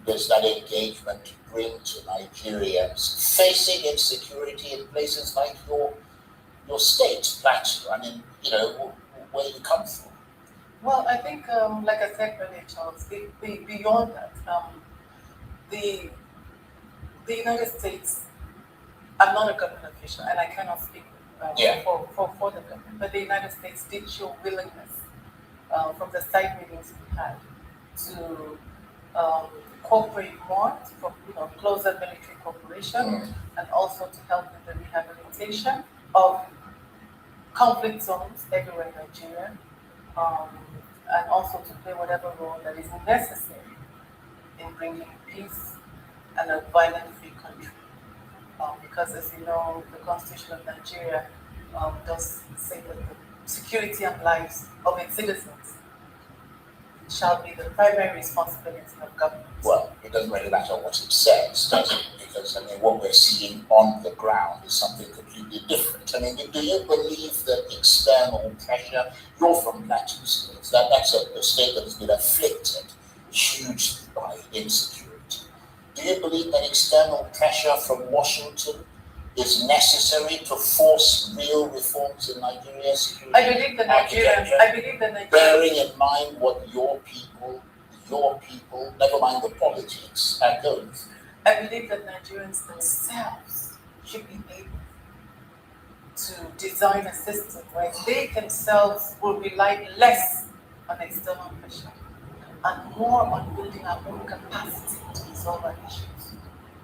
does that engagement bring to Nigerians facing insecurity in places like your state, Plateau? I mean, where you come from? Well, I think, like I said earlier, Charles, beyond that, the United States, I'm not a government official and I cannot speak for the government, but the United States did show willingness from the side meetings we had to cooperate more, for closer military cooperation, and also to help with the rehabilitation of conflict zones everywhere in Nigeria, um, and also to play whatever role that is necessary in bringing peace and a violent-free country. Because, as you know, the Constitution of Nigeria does say that the security and lives of its citizens shall be the primary responsibility of government. Well, it doesn't really matter what it says, does it? Because, I mean, what we're seeing on the ground is something completely different. I mean, do you believe that external pressure, you're from Plateau States, that's a state that has been afflicted hugely by insecurity. Do you believe that external pressure from Washington is necessary to force real reforms in Nigeria's I believe the Nigerians, bearing in mind what your people, never mind the politics, are going through? I believe that Nigerians themselves should be able to design a system where they themselves will rely less on external pressure and more on building our own capacity to resolve our issues.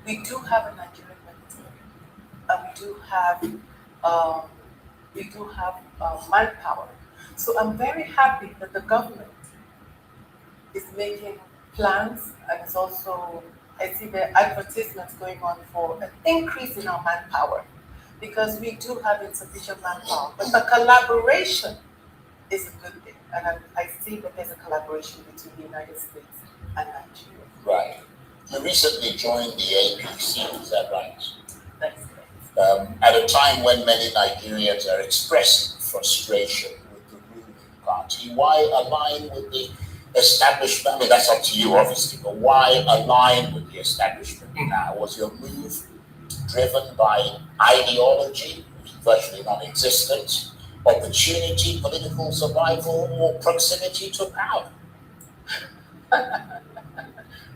We do have a Nigerian military, and we do have manpower. So I'm very happy that the government is making plans, and it's also, I see the advertisements going on for an increase in our manpower, because we do have insufficient manpower. But the collaboration is a good thing, and I see that there's a collaboration between the United States and Nigeria. Right. You recently joined the APC, is that right? That's correct. At a time when many Nigerians are expressing frustration with the ruling party, why align with the establishment? I mean, that's up to you, obviously, but why align with the establishment now? Was your move driven by ideology, which is virtually non-existent, opportunity, political survival, or proximity to power?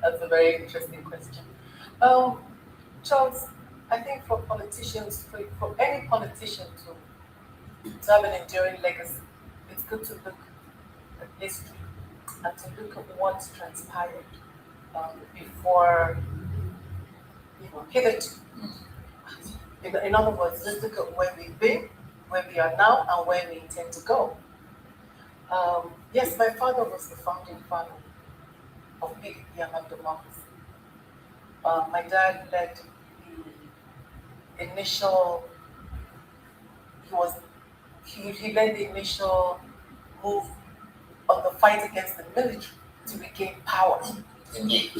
That's a very interesting question. Charles, I think for politicians, for any politician to have an enduring legacy, it's good to look at history and to look at what's transpired before, hitherto. In other words, let's look at where we've been, where we are now, and where we intend to go. Yes, my father was the founding father of PDP and democracy. My dad led the initial. He led the initial move on the fight against the military to regain power. Indeed.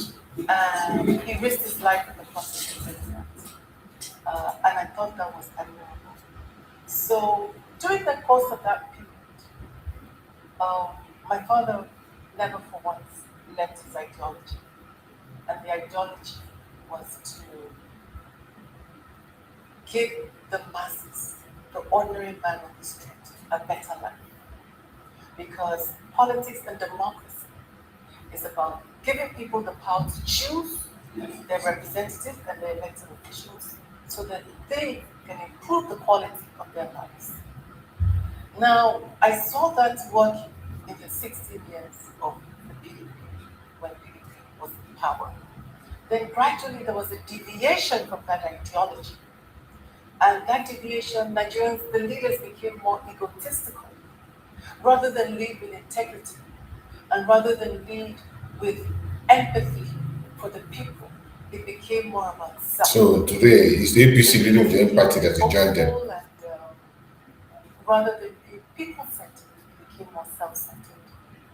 And he risked his life in the process of doing that. And I thought that was admirable. So during the course of that period, my father never for once left his ideology. And the ideology was to give the masses, the ordinary man on the street, a better life. Because politics and democracy is about giving people the power to choose their representatives and their elected officials so that they can improve the quality of their lives. Now, I saw that working in the 16 years of the PDP, when PDP was in power. Then gradually there was a deviation from that ideology. And that deviation, Nigerians, the leaders became more egotistical. Rather than lead with integrity, and rather than lead with empathy for the people, it became more about self. So today, is the APC leading with the empathy that you joined them? And, rather than being people-centered, it became more self-centered.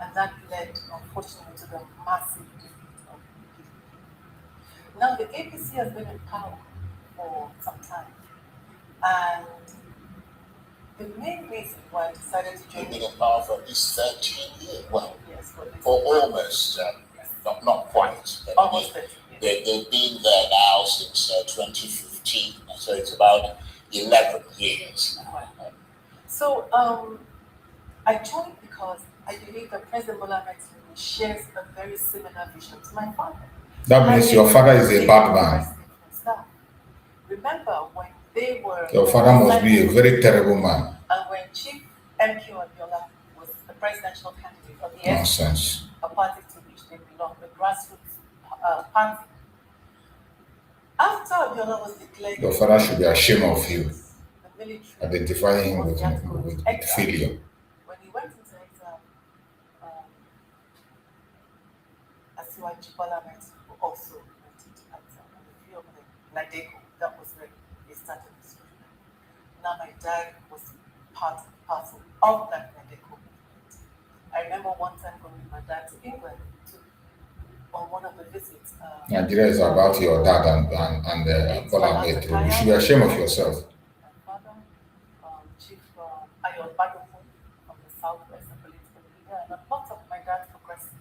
And that led, unfortunately, to the massive defeat of PDP. Now, the APC has been in power for some time. And the main reason why I decided to join... You've been in power for at least 13 years. Well, yes, for almost, not quite. Almost 13 years. They've been there now since 2015, so it's about 11 years now. So I joined because I believe that President Bola Ahmed Tinubu shares a very similar vision to my father. That means your father is a bad man. Remember when they were... Your father must be a very terrible man. And when Chief MQ Abiola was the presidential candidate of the Nonsense. a party to which they belong, the grassroots party. After Abiola was declared... Your father should be ashamed of you. The military. Identifying him with exile. failure. When he went into exile, Asiwaju Bola Ahmed Tinubu also went into exile, and a few of them, Nadeko, that was when they started this movement. Now my dad was part and parcel of that Nadeko movement. I remember one time going with my dad to England on one of the visits. Nigeria is about your dad and Bola Ahmed Tinubu. You should be ashamed of yourself. My father, Chief Ayon Badofu from the Southwest, a political leader, and a lot of my dad's progressive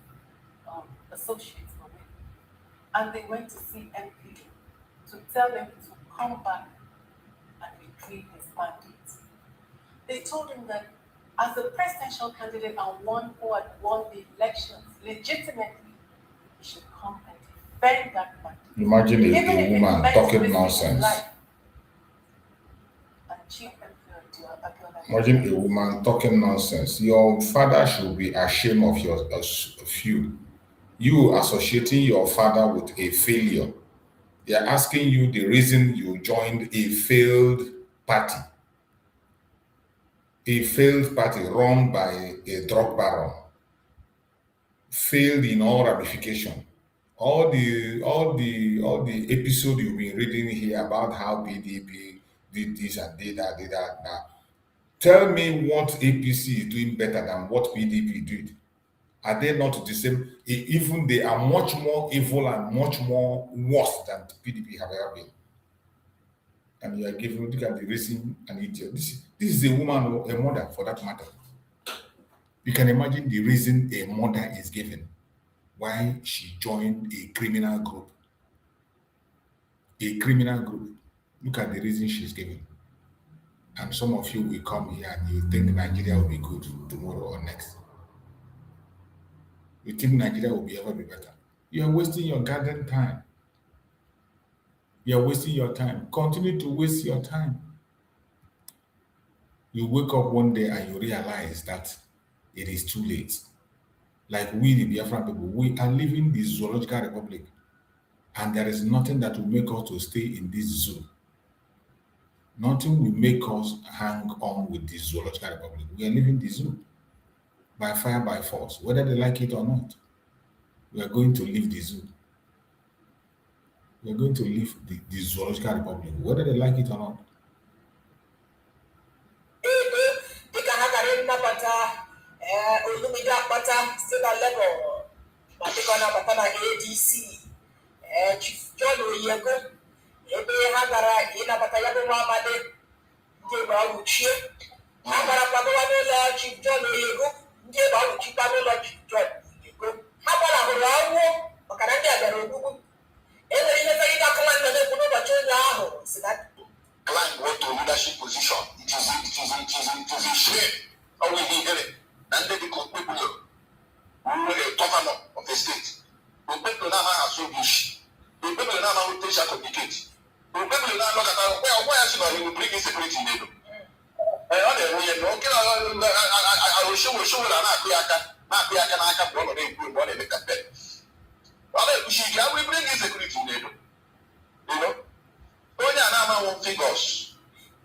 associates were with me. And they went to see MP to tell them to come back and retrieve his mandate. They told him that as a presidential candidate and one who had won the elections legitimately, he should come and defend that mandate. Imagine a woman talking nonsense. Imagine a woman talking nonsense. Your father should be ashamed of you. You associating your father with a failure. They are asking you the reason you joined a failed party. A failed party run by a drug baron. Failed in all ramification. All the episode you've been reading here about how PDP did this and did that. Now, tell me what APC is doing better than what PDP did. Are they not the same? Even they are much more evil and much more worse than PDP have ever been. And you are giving, look at the reason an idiot. This is a woman or a mother for that matter. You can imagine the reason a mother is given why she joined a criminal group. A criminal group. Look at the reason she's given. And some of you will come here and you think Nigeria will be good tomorrow or next. You think Nigeria will ever be better. You are wasting your goddamn time. You are wasting your time. Continue to waste your time. You wake up one day and you realize that it is too late. Like we, the Biafran people, we are living the zoological republic. And there is nothing that will make us to stay in this zoo. Nothing will make us hang on with the zoological republic. We are living the zoo. By fire, by force. Whether they like it or not. We are going to leave the zoo. We are going to leave the zoological republic. Whether they like it or not. Chief John Oyego, ebe ha gara ịnabata ya bụ nwa amadi ndị ebe awụchie. Ha gara kwadowa n'ụlọ Chief John Oyego, ndị ebe awụchikwa n'ụlọ Chief John Oyego. Ha gbarahụrụ awụọ maka na ndị a bịara ogbugbu. E nwere ihe mere ịga kala ndị na-ekwu n'ụbọchị ụlọ ahụ si na Climb went to leadership position. It is a shame. How we hear it. And then the people who were a governor of the state. The people now have so much. The people now have to take communicate. The people now look at why actually we bring insecurity in the I will show that I can one of the campaign. Well, we bring insecurity in the you know. Only an amount of figures.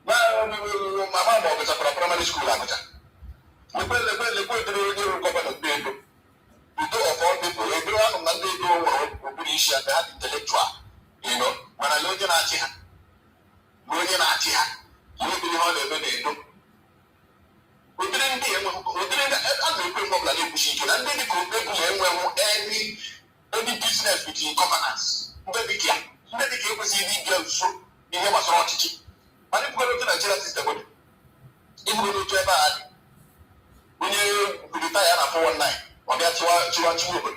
My mama was a primary school. The government of Pedro. We do of all people, everyone on Monday go British and that intellectual. You know, when I look at you, you be all the way. We didn't and then the any business with the governance. Medical was in the so the name was Rotty. But if we go to the Nigeria system, if we go to a bad, when you retire for one night, or that's why you want to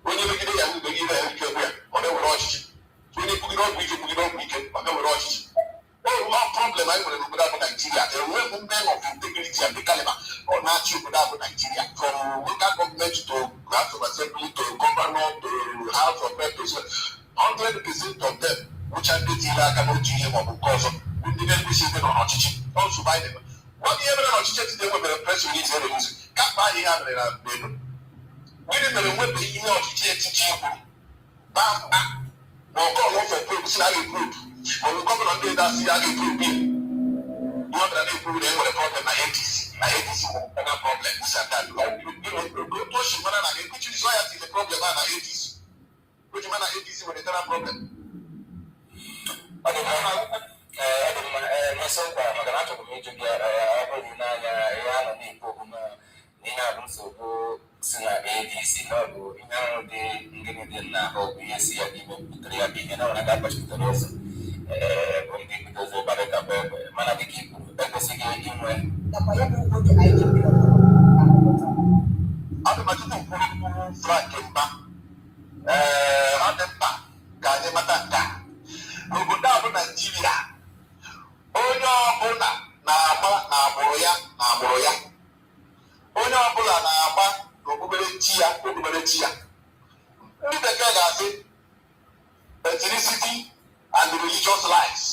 when you look at it, you give a or they will watch it. When you put it on weekend, or they will watch it. No problem, I will look at Nigeria. The real men of integrity and the caliber or not you without Nigeria. From local government to House of Assembly to governor to House of Representatives. 100% of them, which are the Tila cannot do him or because of we didn't receive them on Ochichi, also buy them. What the ever on Ochichi today with the press release every music? Can't buy the other than we didn't remember the email of Ochichi. Bam, or call off a group, Sally group, or the government did that see a group. You have to prove they were a problem na 80s. Na 80s another problem. This and that. Those man na which is why the problem na 80s. Which man na 80s with the problem. Nasomba maganato kumiju bia abodi na ya na ni ko kuma ina ruso ko sina ADC no ina de ngene de na ho BC ya di kriya di na na ka pashi Terrorism bombi because o bare ka mana de ki ko sige imwe na pa ya ko de IGP ado ma tutu ko Frank Mba ademba ka je matanga obodo abụ Nigeria onye ọbụla na-agba n'agbụrụ ya onye ọbụla na-agba n'okpukperechi ya ndị bekee ga-asị ethnicity and religious lives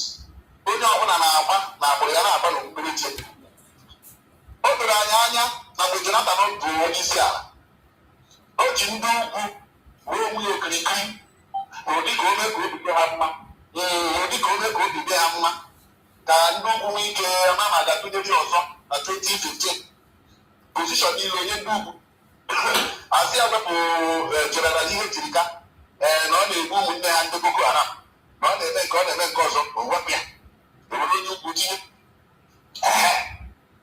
onye ọbụla na-agba n'agbụrụ ya na-agba n'okpukperechi o doro anyị anya na mgbe Jonathan bụ onye isi ala o ji ndị ugwu ruo onwe ya okirikiri n'ụdị ka ome ka obi dị ha mma ka ndị ugwu nwee ike ama ma ga-atụnyere ọzọ na 2015 pozishọn niile onye ndị ugwu asị ya wepụ General ihe tirika na ọ na-egbu ụmụnne ha ndị Boko Haram na ọ na-eme nke ọzọ owepụ ya ewere onye ugwu tinye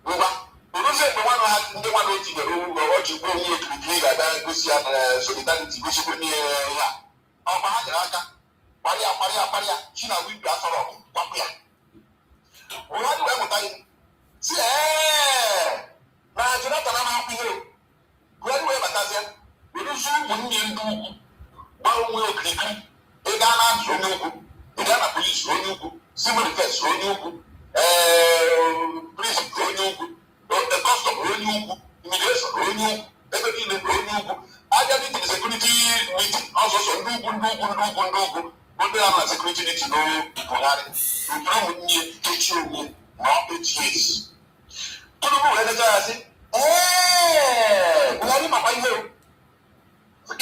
ngwa oruzi ekpe nwanụ ha ndị nwanụ o tinyere ọ ji gbuo onye okirikiri ga-abịa gosi ya na solidarity gosikwa n'ihe ya ọkwa ha nyere aka kparịa chi na windo asọrọ ọkụ kwapụ ya Buhari wee mụta ihe si na Jonathan na-akwụ ihe Buhari wee batazie weruzi ụmụnne ndị ugwu gbaa onwe okirikiri ịga na azụ onye ugwu ịga na polisi onye ugwu civil defense onye ugwu prison onye ugwu custom onye ugwu immigration onye ugwu ebe niile onye ugwu aja meeting security meeting ọsọsọ ndị ugwu ndị a na security meeting no Buhari ụtụrụ ụmụnne echi onye ma ọ echi ezi Tinubu wee lecha ya sị Buhari makwa ihe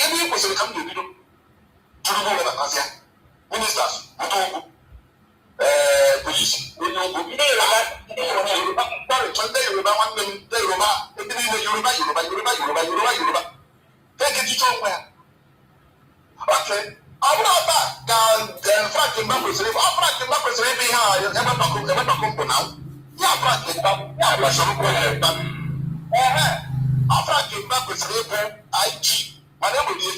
ebe ị kwesịrị ka m ga-ebido Tinubu wee batasịa ministers ụtọ ugwu polisi onye ugwu ndị Yoruba kparịchọ ndị Yoruba nwanne m ndị Yoruba ebe niile Yoruba ege jicha onwe ya ọ bụrụ ọba ka Frank Mba kwesịrị ebe ihe a ewepakọ mbụ na ya Frank Mba kwesịrị ịbụ IG mana enwere ihe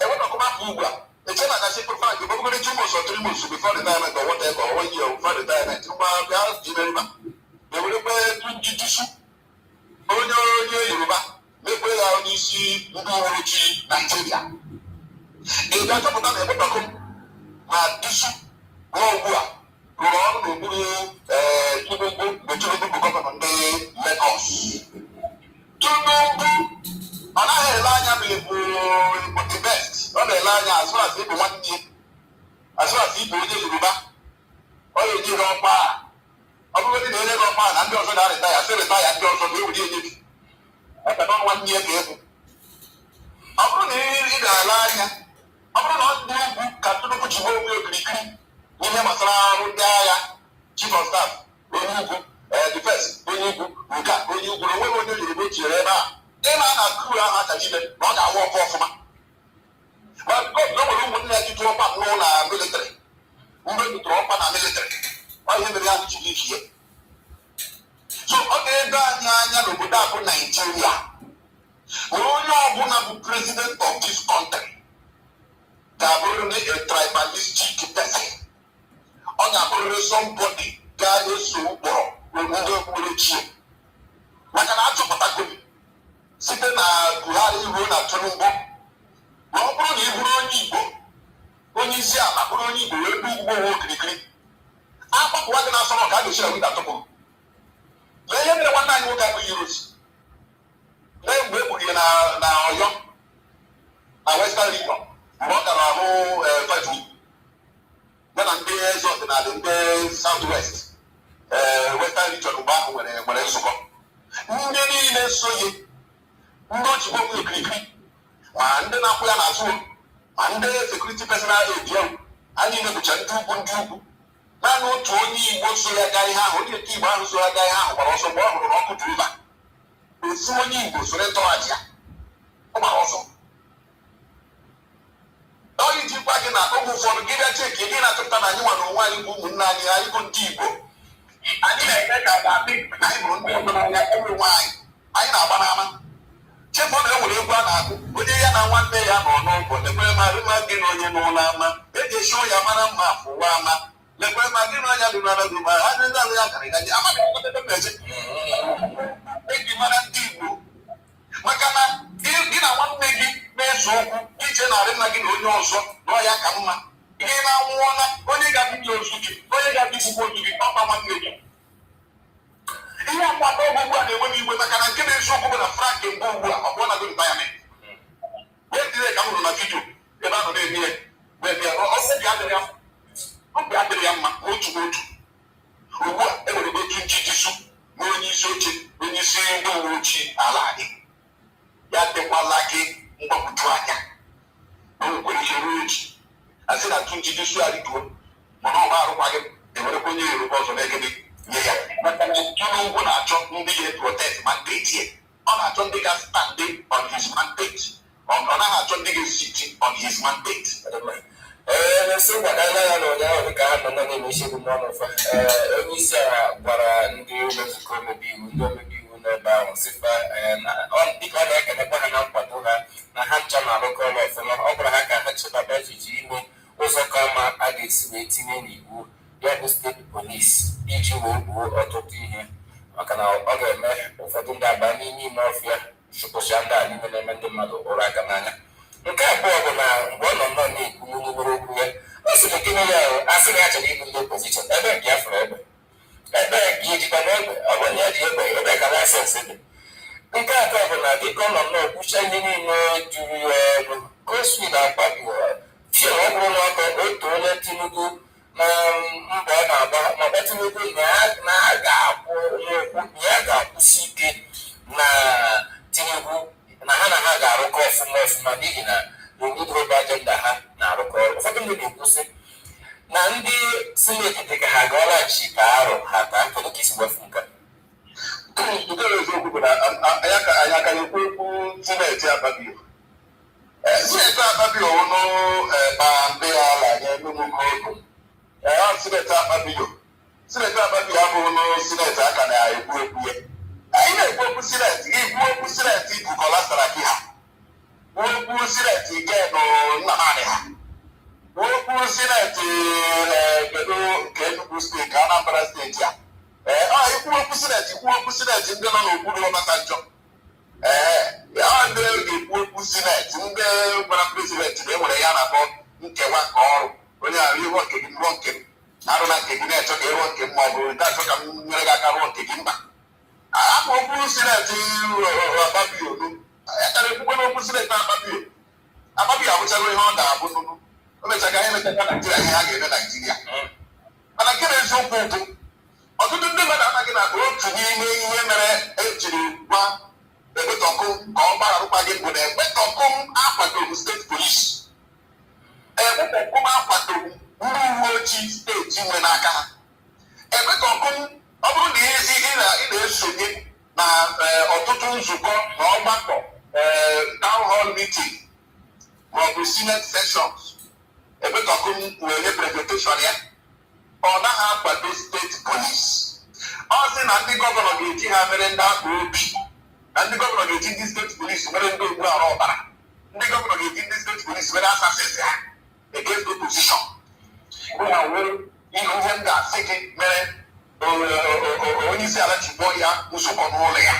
ewepakọ mapụ ugbu a eche na gasị Frank Mba bụgoro 2 months or 3 months before retirement or whatever or 1 year before retirement ngwa bịa jimerịba ewerekwe jisu onye Yoruba mekwe ya onye isi ndị uwe ojii Naijiria ị ga-achọpụta na ewepakọ na disu ruo ugbu a rụrụ ọrụ n'okpuru Tinubu bụ gọvanọ ndị Lagos Tinubu ọ naghị ele anya ma ịbụ the best ọ na-ele anya asụrasị ịbụ nwanne asụrasị ịbụ onye Yoruba ọ ga-enyere ọkpa ọ bụrụ ndị na-enye gị ọkpa na ndị ọzọ na-arịta ya sị rịta ya ndị ọzọ na-ewuli enye gị ebe na nwanne ya ga-ebu ọ bụrụ na ị ga-ele anya ọ bụrụ na ndị ugwu ka Tinubu ji nwee onwe okirikiri n'ihe gbasara ọrụ ndị agha chief of staff onye ugwu defense onye ugwu nka onye ugwu na onweghị onye Yoruba o tinyere ebe a ịma na kru ahụ aka n'ime na ọ ga-awụ ọkụ ọfụma ma bikọs na o nwere ụmụnne ya ji tụọ ọkpa n'ụlọ na military mgbe tụtụrụ ọkpa na military ọ ihe mere ya ji ike so ọ ga-edo anyị anya n'obodo a bụ Naijiria na onye ọbụla bụ president of this country ga-abụrịrị a tribalistic person ọ ga-abụrịrị somebody ga-eso ụkpọrọ ndị okpukperechi maka na achọpụtago site na Buhari ruo na Tinubu ma ọ bụrụ na ị bụrụ onye Igbo onye isi ala bụrụ onye Igbo wee bụ ugbo nwe okirikiri akpapụwa gị na-asọrọ ka a ga-esi na wita tụpụ na ihe mere nwanne anyị nwoke abụghị Heroes na mgbe e gburu ya na Ọyọ na Western Region mgbe ọ gara ahụ Fatu ya na ndị eze ọdịnala ndị South West Western Region mgbe ahụ nwere nzukọ ndị niile soye ndị ojibo nwe okirikiri ma ndị na-akwụ ya n'azụ ma ndị security personal aid ya anyị na-ebucha ndị ugwu naanị otu onye Igbo so ya gaa ihe ahụ, onye nke Igbo ahụ so ya gaa ihe ahụ gbara ọsọ mgbe ọ hụrụ na ọkụ juru ịba. Ofu onye Igbo soro ntọghachi ya, ọ gbara ọsọ. Ọ ijikwa gị na oge ụfọdụ gị bịa cheki gị na-achọpụta na anyị nwa na onwe anyị bụ ụmụnne anyị, anyị bụ ndị Igbo. Anyị na-eme ka ga-adị na anyị bụrụ ndị ọzọ n'anya enwe nwe anyị, anyị na-agba n'ama. Chefu na enwere egwu a na-agụ, onye ya na nwanne ya nọ n'ụgbọ, lekwere ma rịma gị na onye n'ụlọ ama, eji esi ya mara mma afụwa ama, lekwere ma gị na onye dị n'ala dị ma ha dị n'ala ya karịga gị, amaghị ọkọdebe mmeche. Eji mara ndị Igbo, maka na gị na nwanne gị na-eso okwu, iche na arịma gị na onye ọzọ nọ ya ka mma. Gị na-anwụọla onye ga-abịa ozu gị, onye ga-abịa igbugbo ozu gị, ọkpa nwanne gị. Ihe mgbata ọgwụ ugbu a na-enweghị igwe maka na nke na-eziokwu bụ na Frank mgbe ugbu a ọ bụrụ na gị ntayamị. Wee tire ka m hụrụ na vidio ebe a nọ na-eme ya, obi adịrị ya mma n'otu n'otu. Ugbu a enwere otu njijisu na onye isi oche, onye isi ndị uwe ojii ala anyị. Ya dịkwala gị mgbagwoju anya. O nwekwara ihe ruo echi. A sị na atụ njijisu a rituo, mana ọ arụkwaghị enwerekwa onye Yoruba ọzọ na-egede nye ya. Maka na Tinubu na-achọ ndị ya protect mandate ya. Ọ na-achọ ndị ga-stand on his mandate. Ọ naghị achọ ndị ga-sit on his mandate. Na-esi ngwadala ya na ụnyaahụ dịka ha nọ na-eme isiokwu n'ọnụ ụfa, onye isi ala gwara ndị ụlọ nzukọ omebe iwu, ndị omebe iwu n'ebe ahụ sịkwa dịka ọ na-ekenekwa ha na nkwado ha na ha ncha na-arụkọ ọrụ ọfụma. Ọ gwara ha ka ha chebaba echiche ime ụzọ ka mma a ga-esi wee tinye n'iwu ya bụ steeti polisi iji wee gbuo ọtụtụ ihe, maka na ọ ga-eme ụfọdụ ndị aba n'ime ime ọfịa chụpụcha ndị a n'ime na-eme ndị mmadụ ụra aga n'anya. Nke abụọ bụ na mgbe ọ nọ nnọọ na-ekwu n'obere okwu ya, ọ sị na gịnị ya asị na ya chọrọ ịbụ ndị opozishọn, ebe nke ya fụrụ egbe, ebe ka ijikwa n'egbe, ọ bụ na ya ji egbe, ebe ka laịsensị dị. Nke atọ bụ na dịka ọ nọ nnọọ kwucha ihe niile juru ya ọnụ, gosi na akpabiwa fie ọ bụrụ na ọkọ o toola Tinubu na mbọ ọ na-agba, ma ọgba Tinubu na a ga-akwụsị ike na Tinubu na ha ga-arụkọ ọfụma n'ihi na n'obodo ajenda ha na-arụkọ ọrụ. Ụfọdụ ndị na-ekwusị na ndị sineti dị ka ha ga-ọlaghachi ka arụ ha ka kedu ka isi gbafu nke nke eziokwu bụ na anyị aka na-ekwu okwu sineti Akpabio. Sineti Akpabio ọnụ ma ndị ala ya emenụkọ ego sineti Akpabio abụghị nụ sineti aka na-ekwu okwu ya. Anyị na-ekwu okwu sineti, ikwu okwu sineti bụ kọlasara gị ha, okwu sineti nke nọ nnamani ha, okwu sineti kedu nke Enugu steeti, Anambra steeti a. Ikwu okwu sineti ndị nọ n'okpuru Ọbasanjọ. Ndị ga-ekwu okwu sineti ndị gwara prezidenti na enwere ya na-akpọ nkewa nke ọrụ, onye arụ ịrụọ nke gị rụọ nke m, arụ na nke gị na-echọ ka ịrụọ nke m, ma ọ bụ na-achọ ka m nyere gị aka rụọ nke gị mba. Ama okwu sineti Akpabio akara ekwukwe n'okwu sineti Akpabio abụchago ihe ọ ga-abụ n'ugwu, o mechaga ihe mechaga Naijiria ihe a ga-eme Naijiria. Mana nke na-eziokwu bụ ọtụtụ ndị mmadụ anaghị na otu n'ime ihe mere ejiri gwa Ekpetọkụ ka ọ gbararụkwa gị bụ na Ekpetọkụ akwadoghị steeti polisi. Ekpetọkụ akwadoghị ndị uwe ojii steeti nwe n'aka ha. Ekpetọkụ ọ bụrụ na ị na-esonye na ọtụtụ nzukọ na ọgbakọ town hall meeting ma ọ bụ senate sessions, Ekpetọkụ were presentation ya, ọ naghị akwado steeti polisi. Ọ sị na ndị gọvanọ ga-eji ha mere ndị akpa obi, na ndị gọvanọ ga-eji ndị steeti polisi mere ndị ogbu ara ọbara, ndị gọvanọ ga-eji ndị steeti polisi mere asasịsị ha against opposition. Bụ na were ihe m ga-asị gị mere onye isi ala ji kpọọ ya nzukọ n'ụlọ ya,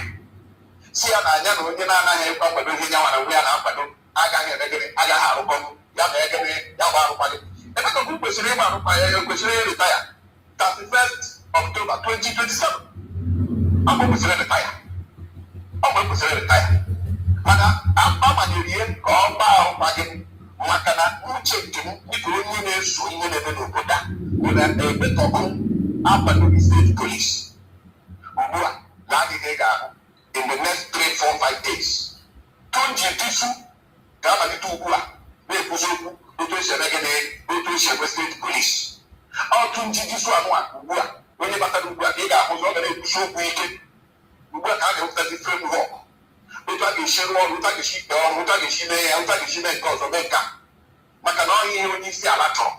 si ya na anya na onye na-anaghị akwado ihe ya nwara onwe ya na-akwado agaghị arụkọ ya ma egere ya gba arụkwaghị. Ekpetọkụ kwesịrị ịgba arụkwaghị ya, kwesịrị ịretaya 31st October 2027. Ọ kwesịrị ịretaya, mana amanyere ihe ka ọ gbaa arụkwaghị, maka na uche nke m dịka onye na-eso ihe na-eme n'obodo a bụ na Ekpetọkụ akwadoghị steeti polisi. Ugbu a na adịghị ga-ahụ in the next 3-4-5 days Tonji Disu ga-amalite ugbu a na-ekwuzi okwu otu esi eme gịnị, otu esi eme steeti polisi. Otu njiji su anụ a ugbu a onye batara ugbu a ka ị ga-ahụ ụzọ ọ ga na-ekwusi okwu ike ugbu a ka a ga-ewepụtazi framework otu a ga-esi rụọ ọrụ otu a ga-esi ikpe ọrụ otu a ga-esi mee ya otu a ga-esi mee nke ọzọ mee nke a maka na ọ ihe onye isi ala chọrọ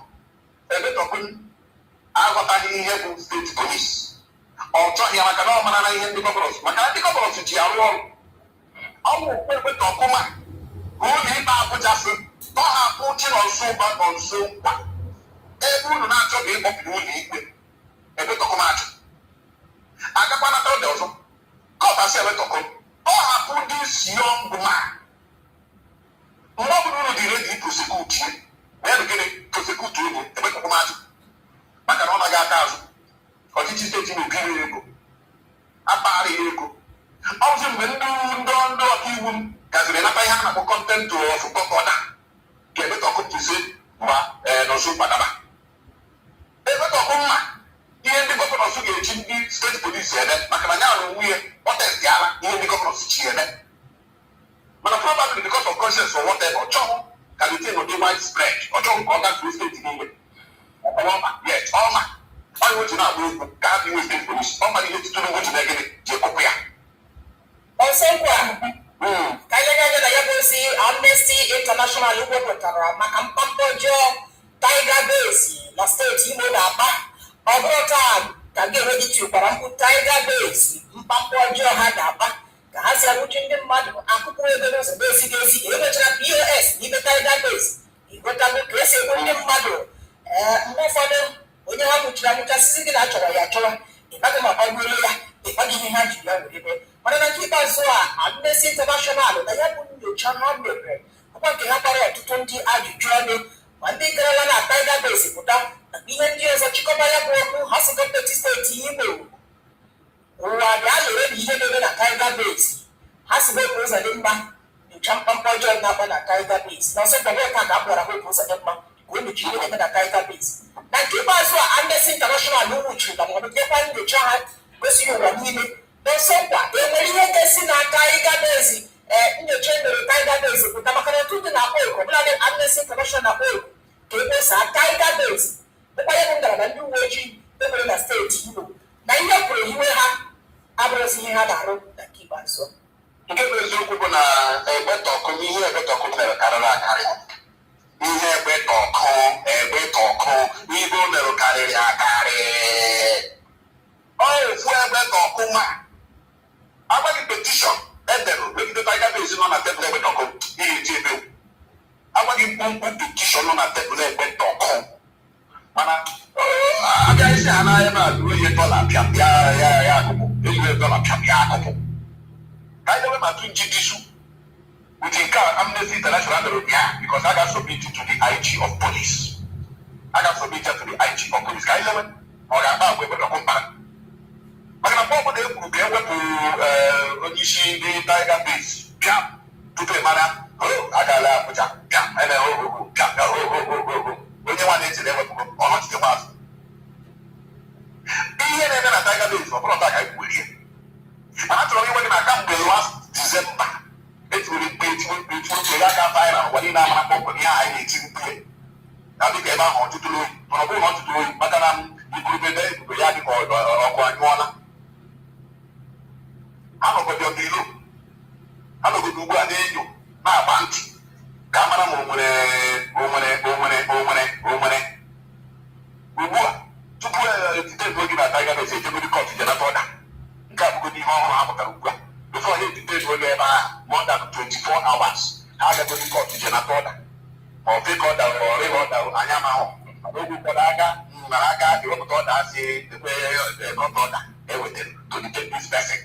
ebetọkụ aghọtaghị ihe bụ steeti polis ọ chọghị ya maka na ọ mara na ihe ndị gọvanọs maka na ndị gọvanọs ji arụ ọrụ ọnwụ okpukpetọkụma ka ụlọ ikpe Abuja sị tọhapụ Chinonso Ụba Nonso Nkwa ebe unu na-achọghị ịkpọpụrụ ụlọ ikpe ebetọkụmachụ agakwa nata ụdị ọzọ kọtasị ebetọkụ tọhapụ ndị isi ọngụma mgbe ọ bụrụ unu dị redi prosekutu ya gịnị prosekutu unu ebetọkụmachụ maka na ọ naghị aka azụ ọchịchị steeti na-ebiri ego akpagharị ego ọzọ mgbe ndị ọkaiwu m gaziri nata ihe a na-akpọ kọntent of kọkọda ga-ebetọkụpụzi ma Nonso Mkpadaba ebetọkụ mma ihe ndị gọvanọs ga-eji ndị steeti polisi eme maka na ya na onwe ya ọ testiala ihe ndị gọvanọs chi eme mana probably because of conscience or whatever ọ chọghị ka the thing dị widespread ọ chọghị ka ọ gazuo steeti niile ọma onye otu na-agba egwu ka ha bụ iwe steeti polisi ọ mara ihe titụrụ otu na egede ji ekụpụ ya ọsọkwa ka ihe ga-aga na ya bụ ozi Amnesty International wepụtara maka mpampa ọjọọ Tiger Base na steeti Imo na-akpa ọ bụrụ taa ka ga-enweghị tikwara mkpu Tiger Base mpampa ọjọọ ha na-akpa ka ha si arụchi ndị mmadụ akụkụ ego n'ụzọ na-esighị ezi emechara POS n'ime Tiger Base ịgotago ka esi egbu ndị mmadụ mgbe ụfọdụ onye ha nwụchiri anwụchasịsị gị na achọrọ ya achọwa ịkpaghị ma gbagbuola ya ịkpaghị ihe ha ji ya were mee mana na nke ikpeazụ a Amnesty International na ya bụ nyocha ha mere ọkwa nke ha kpara ọtụtụ ndị ajụjụ ọnụ ma ndị garala na Tiger Base pụta na ihe ndị ọzọ chịkọba ya bụ okwu ha si gọọmenti steeti Imo ụwa bịa lere na ihe mere na Tiger Base ha si wepụ ụzọ dị mma nyocha mkpamkpa ọjọọ na-akpa na Tiger Base na ọsọ gbagbe ka a gwara wepụ ụzọ dị mma ka o mechiri ihe na-eme na Tiger Base na nke ikpeazụ a Amnesty International nwụchiri na maọbụ nyekwa nyocha ha gosiri ụwa niile n'ọsọkwa enwere ihe ga-esi na Tiger Base nyocha emere Tiger Base pụta maka na otu ndị na-akpọ oku ọbụladị Amnesty International na-akpọ oku ka ekpesa Tiger Base dịkwa ya bụ ngalaba ndị uwe ojii emere na steeti Imo na ihe pụrụ hiwe ha abụrụzi ihe ha na-arụ na nke ikpeazụ nke bụ eziokwu bụ na egbetọkụ ihe egbetọkụ mere karịrị akarị ihe egbetọkụ ihe o mere karịrị akarị ofu egbetọkụ ma agbaghị petishọn edere megide Tiger Base nọ na tebụl egbetọkụ ihe eji ebe agbaghị mkpumkpu petishọn nọ na tebụl egbetọkụ mana abịa isi ha n'ahịa na-alụ ihe dọla pịapịa ya akụkụ ejiwe dọla pịapịa akụkụ ka anyị dewe matụ njidisu with nke Amnesty International mere ụnyaahụ because I got submitted to the IG of police I got submitted to the IG of police ka anyị lewe ọ ga-agba agwa egbetọkụ mkpara maka na mgbe ọbụla e kwuru ka ewepụ onye isi ndị Tiger Base bịa tupu ị mara agaala Abuja bịa ebe onye nwa na-echere ewepụgo ọnọchitekwa azụ ihe na-eme na Tiger Base ọ bụrụ ka anyị kwurie mana achọrọ m iwe gị na kamgbe last December etiri mkpe aka viral ụwa niile amara kpọkpọ ihe anyị na-eti mkpe na dịka ebe ahụ ọtụtụrụ oyi mana ọ bụrụ na ọtụtụrụ oyi maka na ikurubede ebube ya dịka ọkụ anyụọla ha nọgodi ọdịlo ha nọgodi ugbu a na-enyo na-agba ntị ka a mara ma o nwere ugbu a tupu etite ego gị na Tiger Base ejegodi kọt jenata ọda nke a bụgodi ihe ọhụrụ ha pụtara ugbu a before ha etite ego ego ebe ahụ more than 24 hours ha agagodi kọt jenata ọda ma ọ feka ọda ọrịa ọda anya mahụ oge ụfọdụ aka ewepụta ọda asị ekọta ọda ewetara to detect this person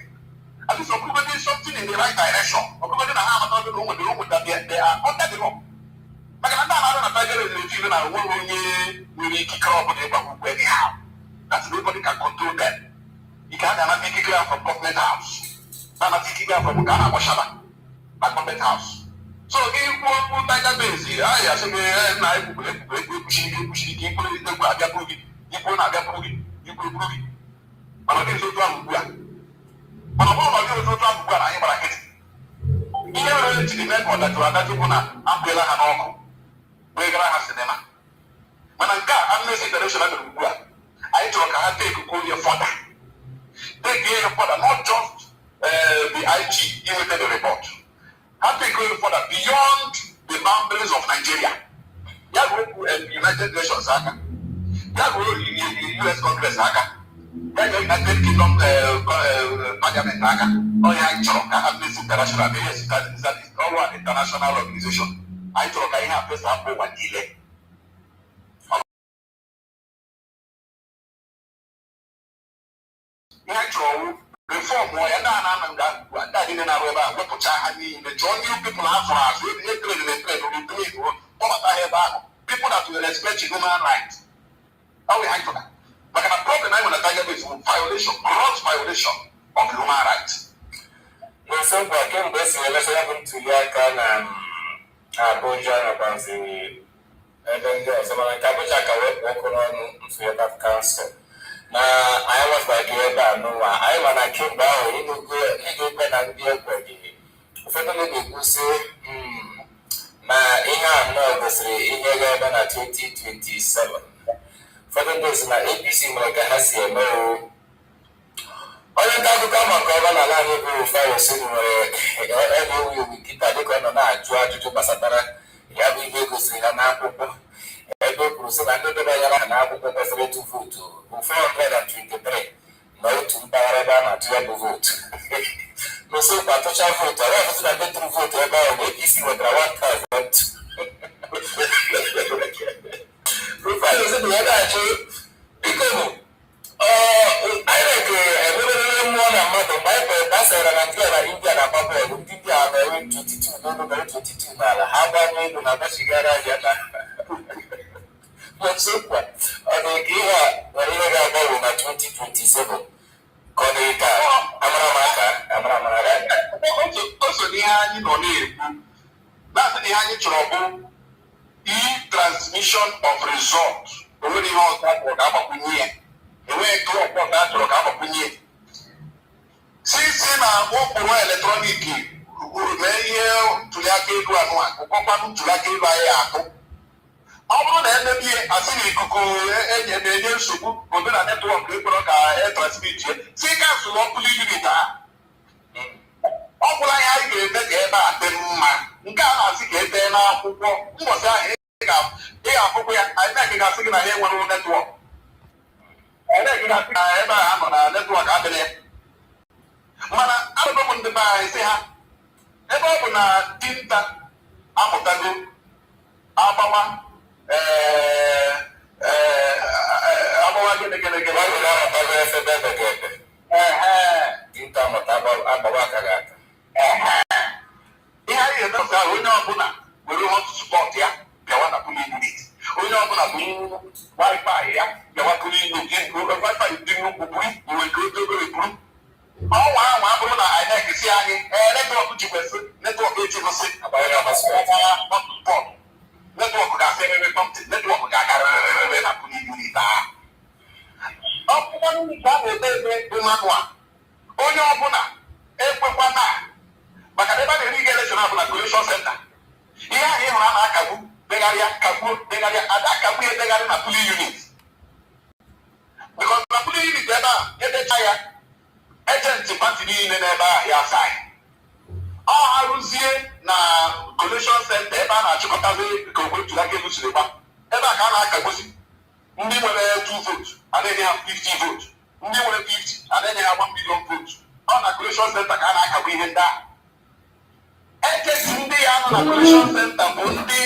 at least ọbụgodị something in the right direction ọbụgodị na ha amata ọdụ na ụmụta they are under the law maka na ndị a na-arụ na Tiger Base na-eji na onweghị onye nwere ikikere ọbụla ịgbagbu ugwu anyhow that nobody can control them ị ga aga anata ikikere ya from government house na-anata ikikere ya from ka a na-akpọchaba na government house so ikwu okwu Tiger Base anyị asị gị na ekwuchiri ike ikwu egwu abịabụrụ gị ikwu na-abịabụrụ gị ikwu eburu gị mana ọ dịghị otu ahụ ugbu a mana ọ bụrụ na ọ dịghị otu ahụ ugbu a na anyị gbara nkịtị ihe mere ejiri mee ka ọdajụ adajụ bụ na akwụela ha n'ọkụ wee gara ha sinema mana nke a Amnesty International mere ugbu a anyị chọrọ ka ha take Korea further. Take it further, not just the IG inweta the report. Ha take it further beyond the boundaries of Nigeria. Ya go United Nations aka. Ya go US Congress aka. Ya go United Kingdom Parliament aka. Oh ya chọrọ ka Amnesty International yes that is an international organization. Anyị chọrọ ka ihe a pesa apụ ụwa niile. Ihe chọrọ reform or and that in our way about what the join you people are for us, people that will respect human rights. How we hide for that? But the problem I want to tell you is violation, gross violation of human rights. Yes, so I came best to Yakan Abuja about the and then someone like Kabuchaka work on to council. Na I was like no I when I came down you go and be a body. Finally they go say na ihe no this ihe ga na 2027. For the days na APC maka hasi no. Onye ka duka maka ọba na ala ebe ofa osi nwere ebe we kita dịka ọ nọ na-ajụ ajụjụ gbasatara ya bụ ihe gosiri ha n'akwụkwọ. Ebe kwuru sị na ndị debe ya na akwụkwọ kwesịrị ịtụ vootu 423 na otu mpaghara ebe a na-atụ ya bụ vootu. N'ụsọ atụcha vootu, ọ bụ na ndị tụrụ vootu ebe ahụ na APC nwetara 1,000. Rufai ozi bụ ya na-achụ biko anyị na-emerere mmụọ na mmadụ mgbe anyị gbasara Naịjirịa na India na agba bọọlụ ndị India na-enwe 22 n'elu na 22 n'ala ha gbanye elu na gbachigara ya na Mọ̀sọ́pà ọ̀dọ̀ ìgbéyà wọ̀nyẹ́rẹ́ agbáwo na 2027 kọ́ni ká amaramaka. O so n'ihe anyị nọ na-ekwu na-asị na ihe anyị chọrọ bụ transmission of result. Onwere ihe ọzọ akpọrọ ka agbakwunye ya. Enweghị klọb ọzọ a chọrọ ka agbakwunye ya. Sisi na ụkpụrụ eletrọniki mee ihe ntụliaka elu anụ a ụkọkwanụ ntụliaka elu anyị akụ. Ọ bụrụ na emebie asị na ikuku na-enye nsogbu obe na netwọk ekpọrọ ka transmit si kansụl ọkụli unit a ọ bụla ya anyị ga-eme ka ebe a dị mma nke a na-asị ka etee n'akwụkwọ mbọsị ahụ ị ga-afụkwa ya anyị ga-asị gị na ya enwere netwọk anyị ga-asị na ebe a nọ na netwọk adịrị ya mana abụbụ ndị be anyị sị ha ebe ọ bụ na dinta amụtago agbawa agbawa gịnị dinta mụta agbawa aka aka ihe anyị ga-emepụta onye ọbụla were ọtụtụ spọt ya bịawa na puli unit onye ọbụla bụ wifi ya bịawa puli unit wifi dị nnukwu buru iwe nke oge obere buru ọnwa ahụ abụrụ na INEC si anyị netwọk jikwesị netwọk ejikwesị spọt netwọk ga-asị ememe kọmtin netwọk ga-agarịrịrị na puli unit ahụ ọkpụkpọ unit a na-ebe ebe bụ manụal onye ọbụla ekwekwa na maka ebe a na-eri ige elekshọn bụ na cohesion center ihe ahụ ị hụrụ a na-akagbu degharịa kagbuo degharịa ada akagbu ya edegharị na puli unit bikọs na puli unit ebe a edecha ya ejenti pati niile n'ebe ahụ ya asaghị ọ arụzie na cohesion center ebe a na-achịkọtazi ka ogbe ntụliaka elu siri gba ebe a ka a na-akagbuzi ndị nwere 2 votes adịghị ha 50 votes ndị nwere 50 adịghị ha 1 million votes ọ na cohesion center ka a na-akagbu ihe ndị ahụ echesi ndị ya nọ na cohesion center bụ ndị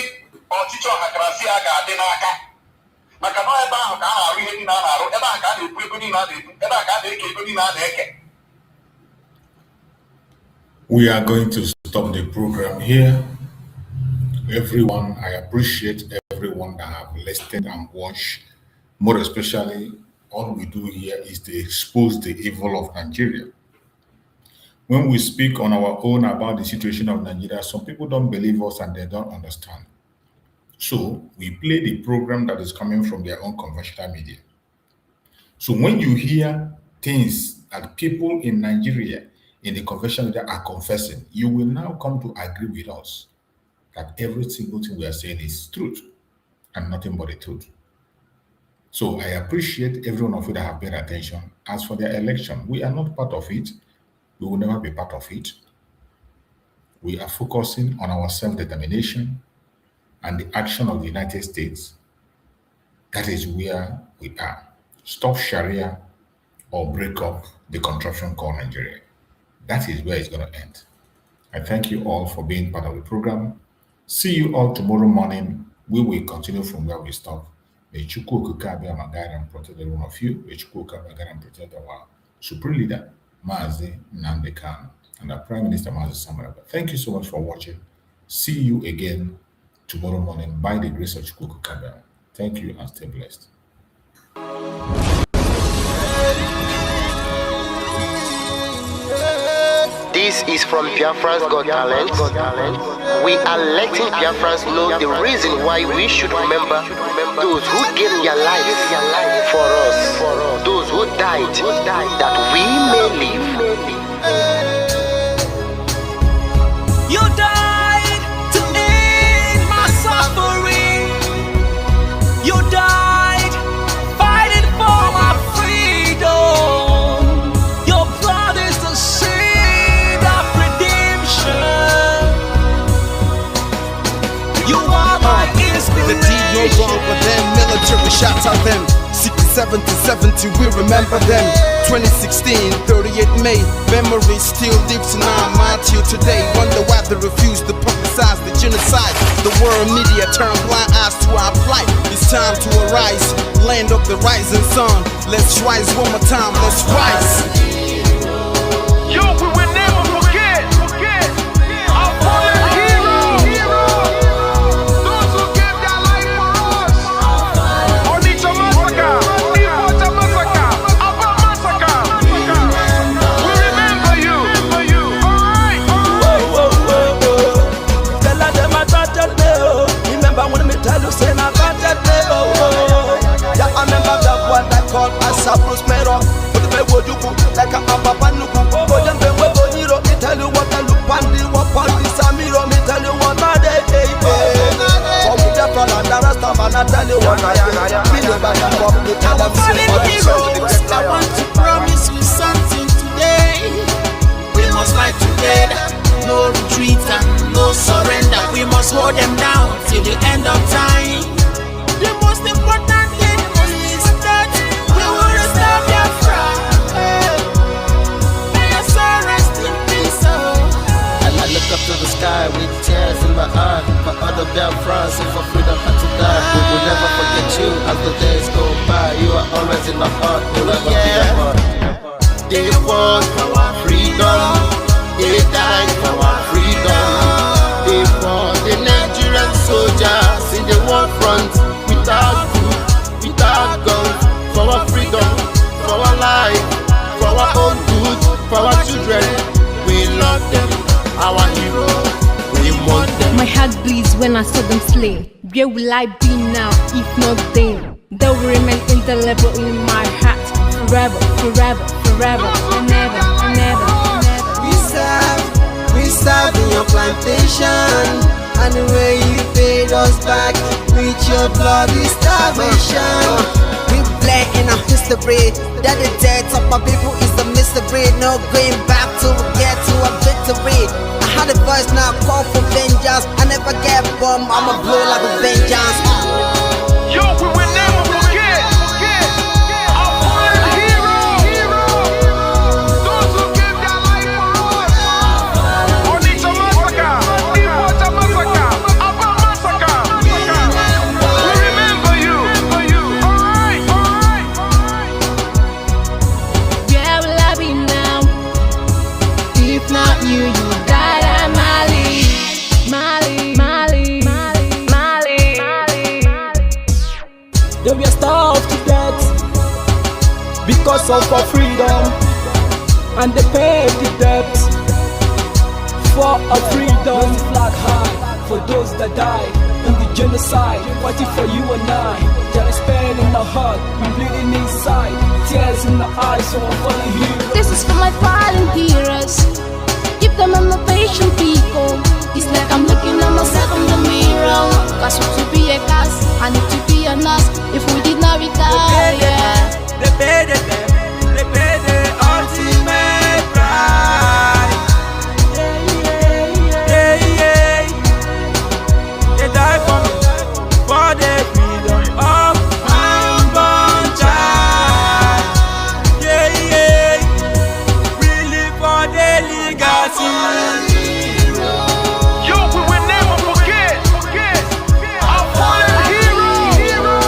ọchịchị ọhakarasị a ga-adị n'aka maka na ebe ahụ ka a na-arụ ihe niile a na-arụ ebe ahụ ka a na-ekwu ego niile a na-ekwu ebe ahụ ka a na-eke ego niile a na-eke. We are going to stop the program here. Everyone, I appreciate everyone that have listened and watched. More especially, all we do here is to expose the evil of Nigeria. When we speak on our own about the situation of Nigeria, some people don't believe us and they don't understand. So we play the program that is coming from their own conventional media. So when you hear things that people in Nigeria in the conventional media are confessing, you will now come to agree with us that every single thing we are saying is truth and nothing but the truth. So I appreciate every one of you that have paid attention. As for the election, we are not part of it. We will never be part of it. We are focusing on our self-determination and the action of the United States. That is where we are. Stop Sharia or break up the contraption called Nigeria. That is where it's going to end. I thank you all for being part of the program. See you all tomorrow morning. We will continue from where we stop. May Chukwu Okike Abịama guide and protect every one of you. May Chukwu Okike Abịama guide and protect our supreme leader, Mazi Nnamdi Kanu, and our Prime Minister, Mazi Samaraba. Thank you so much for watching. See you again tomorrow morning by the grace of Chukwu Okike Abịama. Thank you and stay blessed. This is from Biafra's Got Talent. We are letting Biafrans know the reason why we should remember those who gave their lives for us, those who died that we may live. You died to end my suffering. You died fighting for my freedom. Your blood is the seed of redemption. You are my inspiration. The deed no wrong with them, military shots at them. 67 to 70, we remember them. 2016, 38 May, memories still lives in our mind till today. Wonder why they refuse to publicize the genocide. The world media turn blind eyes to our plight. It's time to arise, land of the rising sun. Let's rise one more time, let's rise. Yo, we will never forget our fallen heroes. Those who gave their life for us. Onitsha massacre, Iwata massacre, Aba massacre. We remember you. Alright. Tell them I can't tell. Remember when me tell you say I can't tell. Yeah, I remember that one that called us a Bruce Mero. But the way you put like a papa nuku. But then the way you me tell you what I look pandi, what pandi Samiro, me tell you what I day. Come with the plan and the rest of man, I tell you what I am. Me never come to tell them Heroes, I want to promise you something today. We must fight together, no retreat and no surrender. We must hold them down till the end of time. The most important thing is that we will restore their pride. May your soul rest in peace. I look up to the sky with tears in my eye. For other Biafrans and for freedom had to die. We will never forget you as the days go by. You are always in my heart, forever be apart. They fought for our freedom. They died for our freedom. They fought the Nigerian soldiers in the war front without food, without guns, for our freedom, for our life, for our own good, for our children. We love them, our heroes. We want them. My heart bleeds when I saw them slain. Where will I be now if not then? They will remain indelible in my heart forever, forever, forever, and never, and never, and never. We serve in your plantation, and the way you paid us back with your bloody starvation. We bled in our history, that the death of our people is a mystery. No going back to get to a victory. I had a voice now call for vengeance. I never get bummed, I'ma blow like a vengeance. Yo, we will never forget our fallen heroes. Those who gave their life for us. Onitsha massacre, Iwata massacre, Aba massacre. We remember you. Alright. Where will I be now? If not you, you died at Mali. They were starved to death because of our freedom, and they paid the debt for our freedom. Flag high for those that died in the genocide, fighting for you and I. There is pain in our heart, we bleeding inside, tears in the eyes of our fallen heroes. This is for my fallen heroes. Give them motivation, people. It's like I'm looking at myself in the mirror. Cause to be a cast, I need to be a nurse. If we did not regard Yo, we will never forget our fallen hero.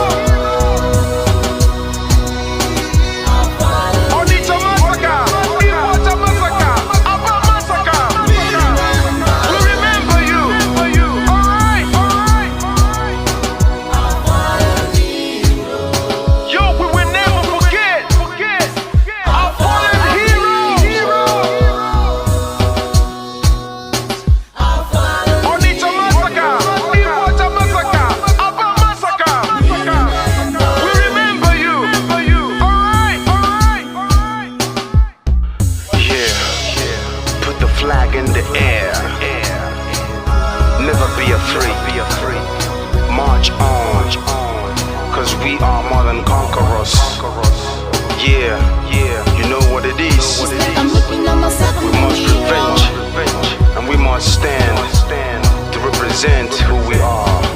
Onitsha massacre, Iwata massacre, Aba massacre. We remember you. Alright. Yo, we will never forget our fallen hero. Onitsha massacre, Iwata massacre, Aba massacre. We remember you. Alright. Yeah, put the flag in the air. Never be afraid. March on, cause we are more than conquerors. Yeah, you know what it is. I'm looking at myself. We must revenge, and we must stand to represent who we are.